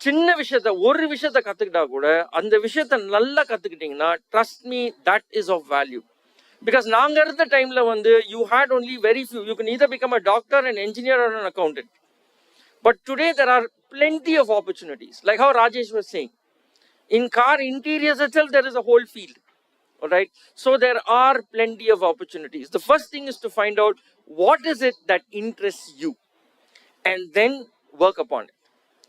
சின்ன விஷயத்த ஒரு விஷயத்த கத்துக்கிட்டா கூட அந்த விஷயத்த நல்லா கத்துக்கிட்டீங்கன்னா, trust me, that is of value. Because நாங்க இருந்த டைம்ல வந்து you had only very few. You can either become a doctor, an engineer or an accountant. But today there are plenty of opportunities. Like how Rajesh was saying, in car interiors itself there is a whole field. All right, so there are plenty of opportunities. The first thing is to find out what is it that interests you and then work upon it.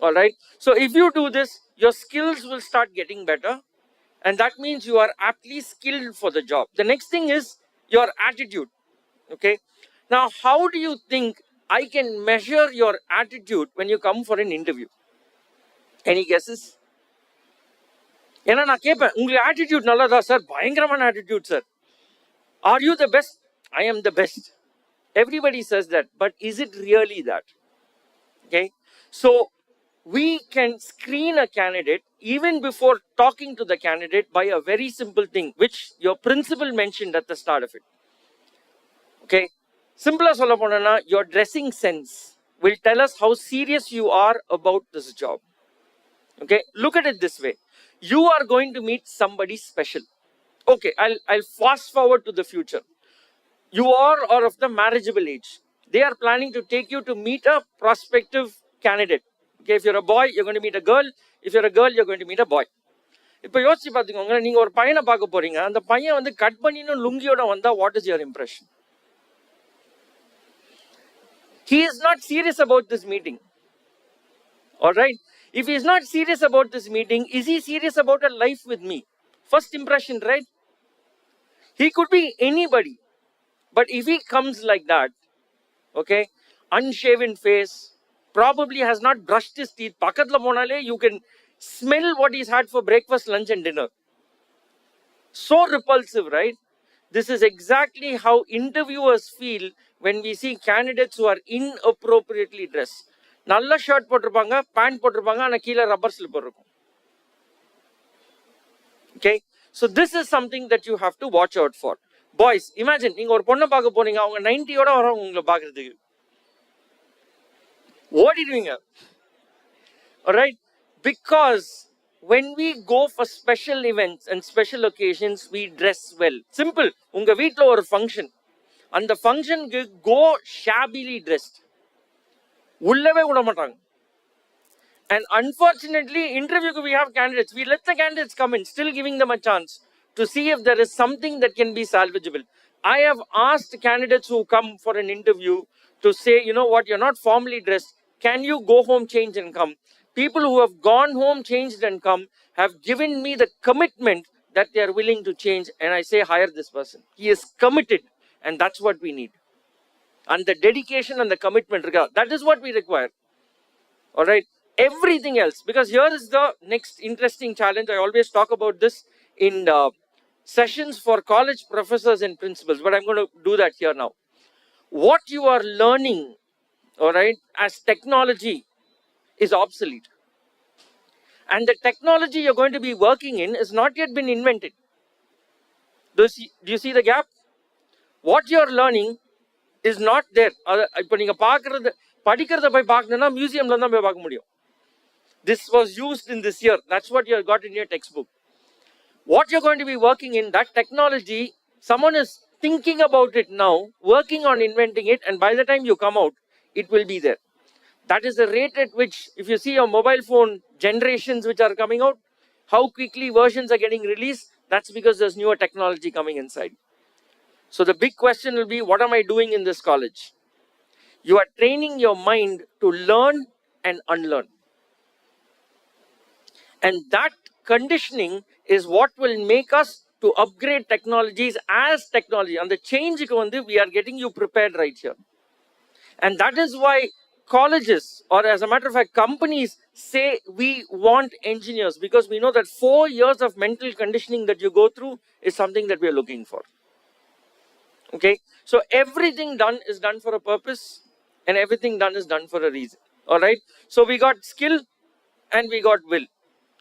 All right, so if you do this, your skills will start getting better. And that means you are aptly skilled for the job. The next thing is your attitude. Okay. Now, how do you think I can measure your attitude when you come for an interview? Any guesses? ஏன்னா நான் கேட்பேன், உங்களுக்கு attitude நல்லதா sir? பயங்கரமான attitude sir. Are you the best? I am the best. Everybody says that, but is it really that? Okay. So we can screen a candidate even before talking to the candidate by a very simple thing, which your principal mentioned at the start of it. Okay, Simpler சொல்ல போனா, your dressing sense will tell us how serious you are about this job. Okay, look at it this way. You are going to meet somebody special. Okay, I'll fast forward to the future. You are of the marriageable age. They are planning to take you to meet a prospective candidate. Okay, if you're a boy, you're going to meet a girl. If you're a girl, you're going to meet a boy. இப்போ யோசிச்சு பார்த்துக்கோங்க, நீங்க ஒரு பையனை பார்க்க போறீங்க, அந்த பையன் வந்து கட் பண்ணின்னு லுங்கியோட வந்தா, what is your impression? He is not serious about this meeting. All right. If he is not serious about this meeting, is he serious about a life with me? First impression, right? He could be anybody. But if he comes like that, okay, unshaven face, probably has not brushed his teeth, pakatla ponale, you can smell what he's had for breakfast, lunch and dinner. So repulsive, right? This is exactly how interviewers feel when we see candidates who are inappropriately dressed. Nalla shirt போட்டிருப்பாங்க, pant போட்டிருப்பாங்க, ஆனா கீழ rubber slipper இருக்கும். Okay, so this is something that you have to watch out for. Boys, imagine நீங்க ஒரு பொண்ணை பார்க்க போறீங்க, அவங்க 90யோட வரவங்க உங்களை பார்க்கிறதுக்கு ஓடிடுவீங்க. All right, because when we go for special events and special occasions, we dress well. Simple. உங்க வீட்ல ஒரு function, அந்த ஃபங்க்ஷனுக்கு go shabbily dressed. உள்ளவே விட மாட்டாங்க. And unfortunately, interview we have candidates. We let the candidates come in, still giving them a chance to see if there is something that can be salvageable. I have asked candidates who come for an interview to say, you know what, you're not formally dressed. Can you go home, change and come? People who have gone home, changed and come have given me the commitment that they are willing to change. And I say, hire this person. He is committed. And that's what we need. And the dedication and the commitment, that is what we require. All right. Everything else, because here is the next interesting challenge. I always talk about this in sessions for college professors and principals, but I'm going to do that here now. What you are learning, all right, as technology is obsolete. And the technology you're going to be working in is not yet been invented. Do you see the gap? What you're learning is not there. இப்போ நீங்க பார்க்கிறது படிக்கிறத போய் பார்க்கணும்னா மியூசியம்ல தான் போய் பார்க்க முடியும். This was used in this year. That's what you have got in your textbook. What you're going to be working in, that technology, someone is thinking about it now, working on inventing it, and by the time you come out, it will be there. That is the rate at which, if you see your mobile phone generations which are coming out, how quickly versions are getting released, that's because there's newer technology coming inside. So the big question will be, what am I doing in this college? You are training your mind to learn and unlearn. And that conditioning is what will make us to upgrade technologies as technology. And the change, we are getting you prepared right here. And that is why colleges, or as a matter of fact, companies say we want engineers, because we know that 4 years of mental conditioning that you go through is something that we are looking for. Okay, so everything done is done for a purpose, and everything done is done for a reason. All right, so we got skill and we got will.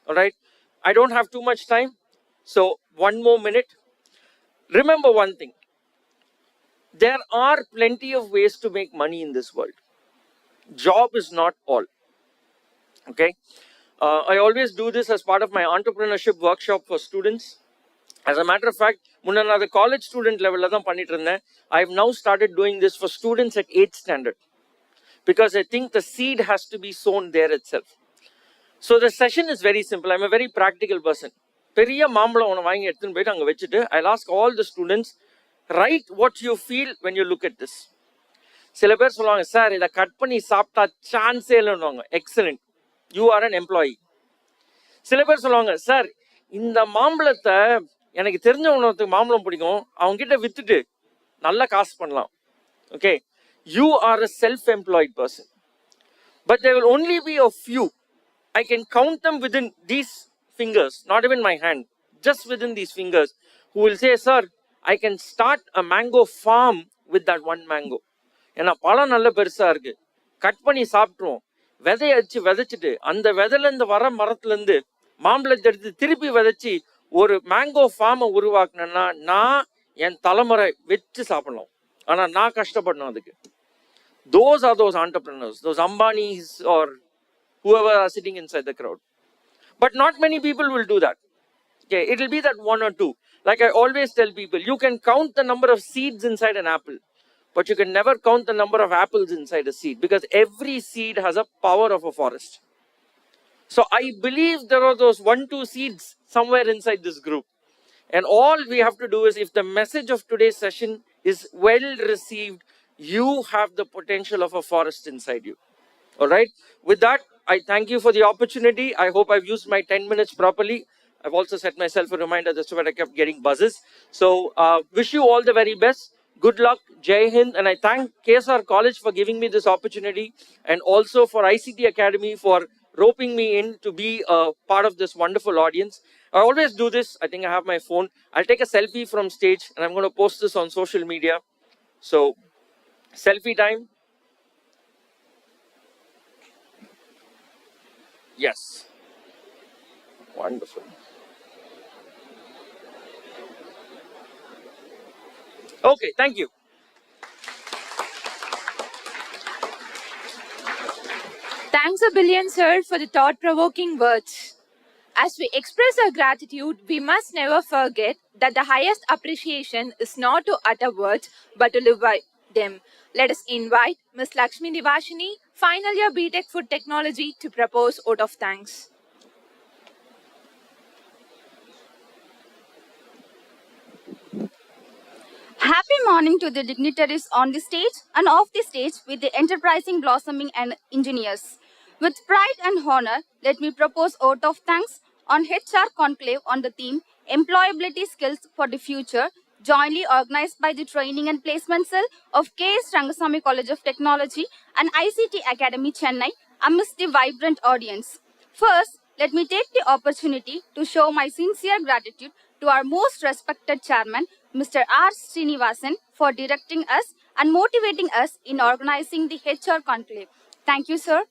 All right, I don't have too much time, so one more minute. Remember one thing, there are plenty of ways to make money in this world. Job is not all. Okay, I always do this as part of my entrepreneurship workshop for students. As a matter of fact, முன்ன the college student level la dhaan pannit irundhen. I have now started doing this for students at 8th standard, because I think the seed has to be sown there itself. So the session is very simple. I'm a very practical person. பெரிய மாம்பழம் ஒன்று வாங்கி எடுத்துன்னு போயிட்டு அங்கே வச்சுட்டு I'll ask all the students, write what you feel when you look at this. சில பேர் சொல்லுவாங்க, சார் இதை கட் பண்ணி சாப்பிட்டா சான்ஸே இல்லைன்னுவாங்க. Excellent, you are an employee. சில பேர் சொல்லுவாங்க, சார் இந்த மாம்பழத்தை எனக்கு தெரிஞ்ச ஒருத்தருக்கு மாம்பழம் பிடிக்கும், அவங்க கிட்ட வித்துட்டு நல்ல காசு பண்ணலாம். Okay, you are a self employed person. But there will only be a few. I can count them within these fingers, not even my hand, just within these fingers, who will say, sir, I can start a mango farm with that one mango. ஏன்னா பழம் நல்ல பெருசா இருக்கு, cut பண்ணி சாப்பிட்ருவோம், விதைய வச்சு விதைச்சிட்டு அந்த விதையிலேருந்து வர மரத்துலேருந்து மாம்பழத்தை எடுத்து திருப்பி விதைச்சி ஒரு மேங்கோ ஃபார்மை உருவாக்குனேன்னா நான் என் தலைமுறை வச்சு சாப்பிடலாம். ஆனா நான் கஷ்டப்படணும் அதுக்கு. Those are those entrepreneurs, those Ambanis or whoever are sitting inside the crowd. But not many people will do that. Okay, it will be that one or two. Like I always tell people, you can count the number of seeds inside an apple, but you can never count the number of apples inside a seed, because every seed has a power of a forest. So I believe there are those 1-2 seeds somewhere inside this group. And all we have to do is, if the message of today's session is well received, you have the potential of a forest inside you. All right. With that, I thank you for the opportunity. I hope I've used my 10 minutes properly. I've also set myself a reminder, that's why I kept getting buzzes. So wish you all the very best. Good luck. Jai Hind. And I thank K.S.R. College for giving me this opportunity, and also for ICT Academy for roping me in to be a part of this wonderful audience. I always do this. I think I have my phone. I'll take a selfie from stage and I'm going to post this on social media. So selfie time. Yes. Wonderful. Okay, thank you. Thanks a billion, sir, for the thought-provoking words. As we express our gratitude, we must never forget that the highest appreciation is not to utter words, but to live by them. Let us invite Ms. Lakshmi Nivashini, final year BTech Food Technology, to propose vote of thanks. Happy morning to the dignitaries on the stage and off the stage with the enterprising, blossoming and engineers. With pride and honor, let me propose vote of thanks on HR Conclave on the theme Employability Skills for the Future, jointly organized by the Training and Placement Cell of K.S.Rangasamy College of Technology and ICT Academy, Chennai, amidst the vibrant audience. First, let me take the opportunity to show my sincere gratitude to our most respected chairman, Mr. R. Srinivasan, for directing us and motivating us in organizing the HR Conclave. Thank you, sir.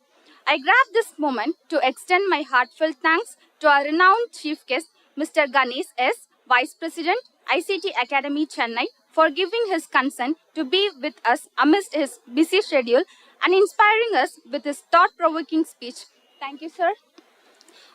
I grab this moment to extend my heartfelt thanks to our renowned chief guest, Mr. Ganesh S., Vice President, ICT Academy, Chennai, for giving his consent to be with us amidst his busy schedule and inspiring us with his thought-provoking speech. Thank you, sir.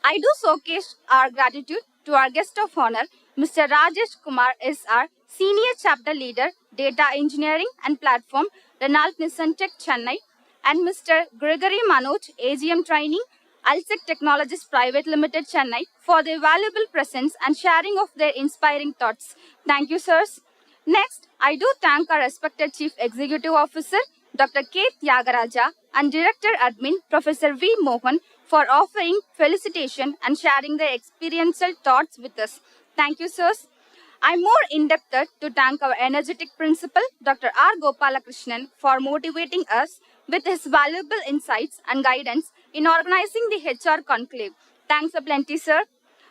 I do showcase our gratitude to our guest of honor, Mr. Rajesh Kumar S.R., Senior Chapter Leader, Data Engineering and Platform, Renault Nissan Tech, Chennai, and Mr. Gregory Manoj, AGM Training, Alsec Technologies Private Limited, Chennai, for their valuable presence and sharing of their inspiring thoughts. Thank you, sirs. Next, I do thank our respected Chief Executive Officer, Dr. K. Tyagaraja, and Director Admin, Professor V. Mohan, for offering felicitation and sharing their experiential thoughts with us. Thank you, sirs. I'm more indebted to thank our energetic principal, Dr. R. Gopalakrishnan, for motivating us with his valuable insights and guidance in organizing the HR Conclave. Thanks a plenty, sir.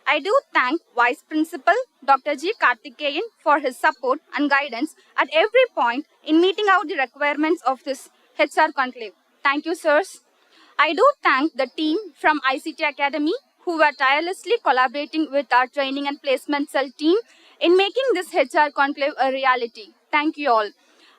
I do thank Vice Principal, Dr. G. Karthikeyan, for his support and guidance at every point in meeting out the requirements of this HR Conclave. Thank you, sirs. I do thank the team from ICT Academy who were tirelessly collaborating with our Training and Placement Cell team in making this HR Conclave a reality. Thank you all.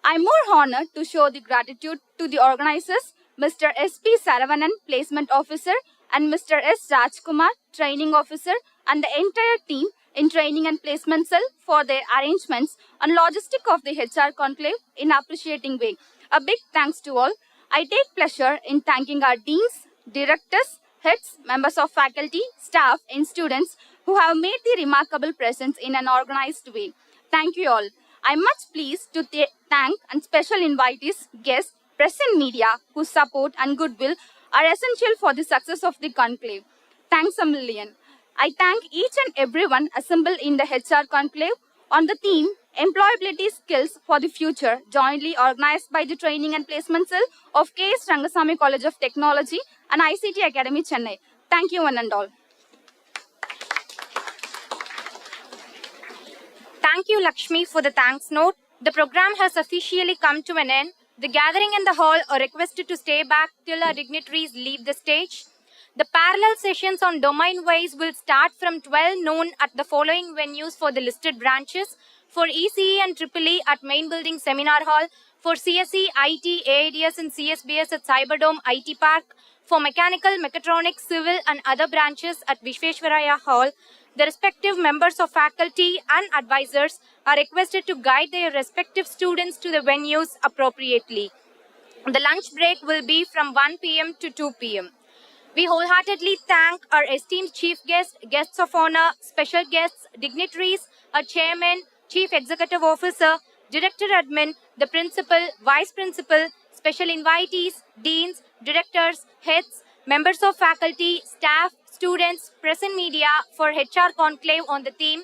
I'm more honored to show the gratitude to the organizers, Mr. S.P. Saravanan, Placement Officer, and Mr. S. Rajkumar, Training Officer, and the entire team in Training and Placement Cell for their arrangements and logistic of the HR Conclave in appreciating way. A big thanks to all. I take pleasure in thanking our deans, directors, heads, members of faculty, staff, and students who have made the remarkable presence in an organized way. Thank you all. I'm much pleased to thank and special invitees, guests, press and media whose support and goodwill are essential for the success of the conclave. Thanks a million. I thank each and everyone assembled in the HR Conclave on the theme Employability Skills for the Future, jointly organized by the Training and Placement Cell of K.S.Rangasamy College of Technology and ICT Academy, Chennai. Thank you one and all. Thank you, Lakshmi, for the thanks note. The program has officially come to an end. The gathering in the hall are requested to stay back till our dignitaries leave the stage. The parallel sessions on domain-wise will start from 12 noon at the following venues for the listed branches. For ECE and EEE at Main Building Seminar Hall. For CSE, IT, AADS and CSBS at Cyberdome IT Park. For Mechanical, Mechatronics, Civil and other branches at Vishveshwaraya Hall. The respective members of faculty and advisors are requested to guide their respective students to the venues appropriately. The lunch break will be from 1 p.m. to 2 p.m. We wholeheartedly thank our esteemed chief guests, guests of honor, special guests, dignitaries, our chairman, chief executive officer, director admin, the principal, vice principal, special invitees, deans, directors, heads, members of faculty, staff, students, press and media for HR Conclave on the theme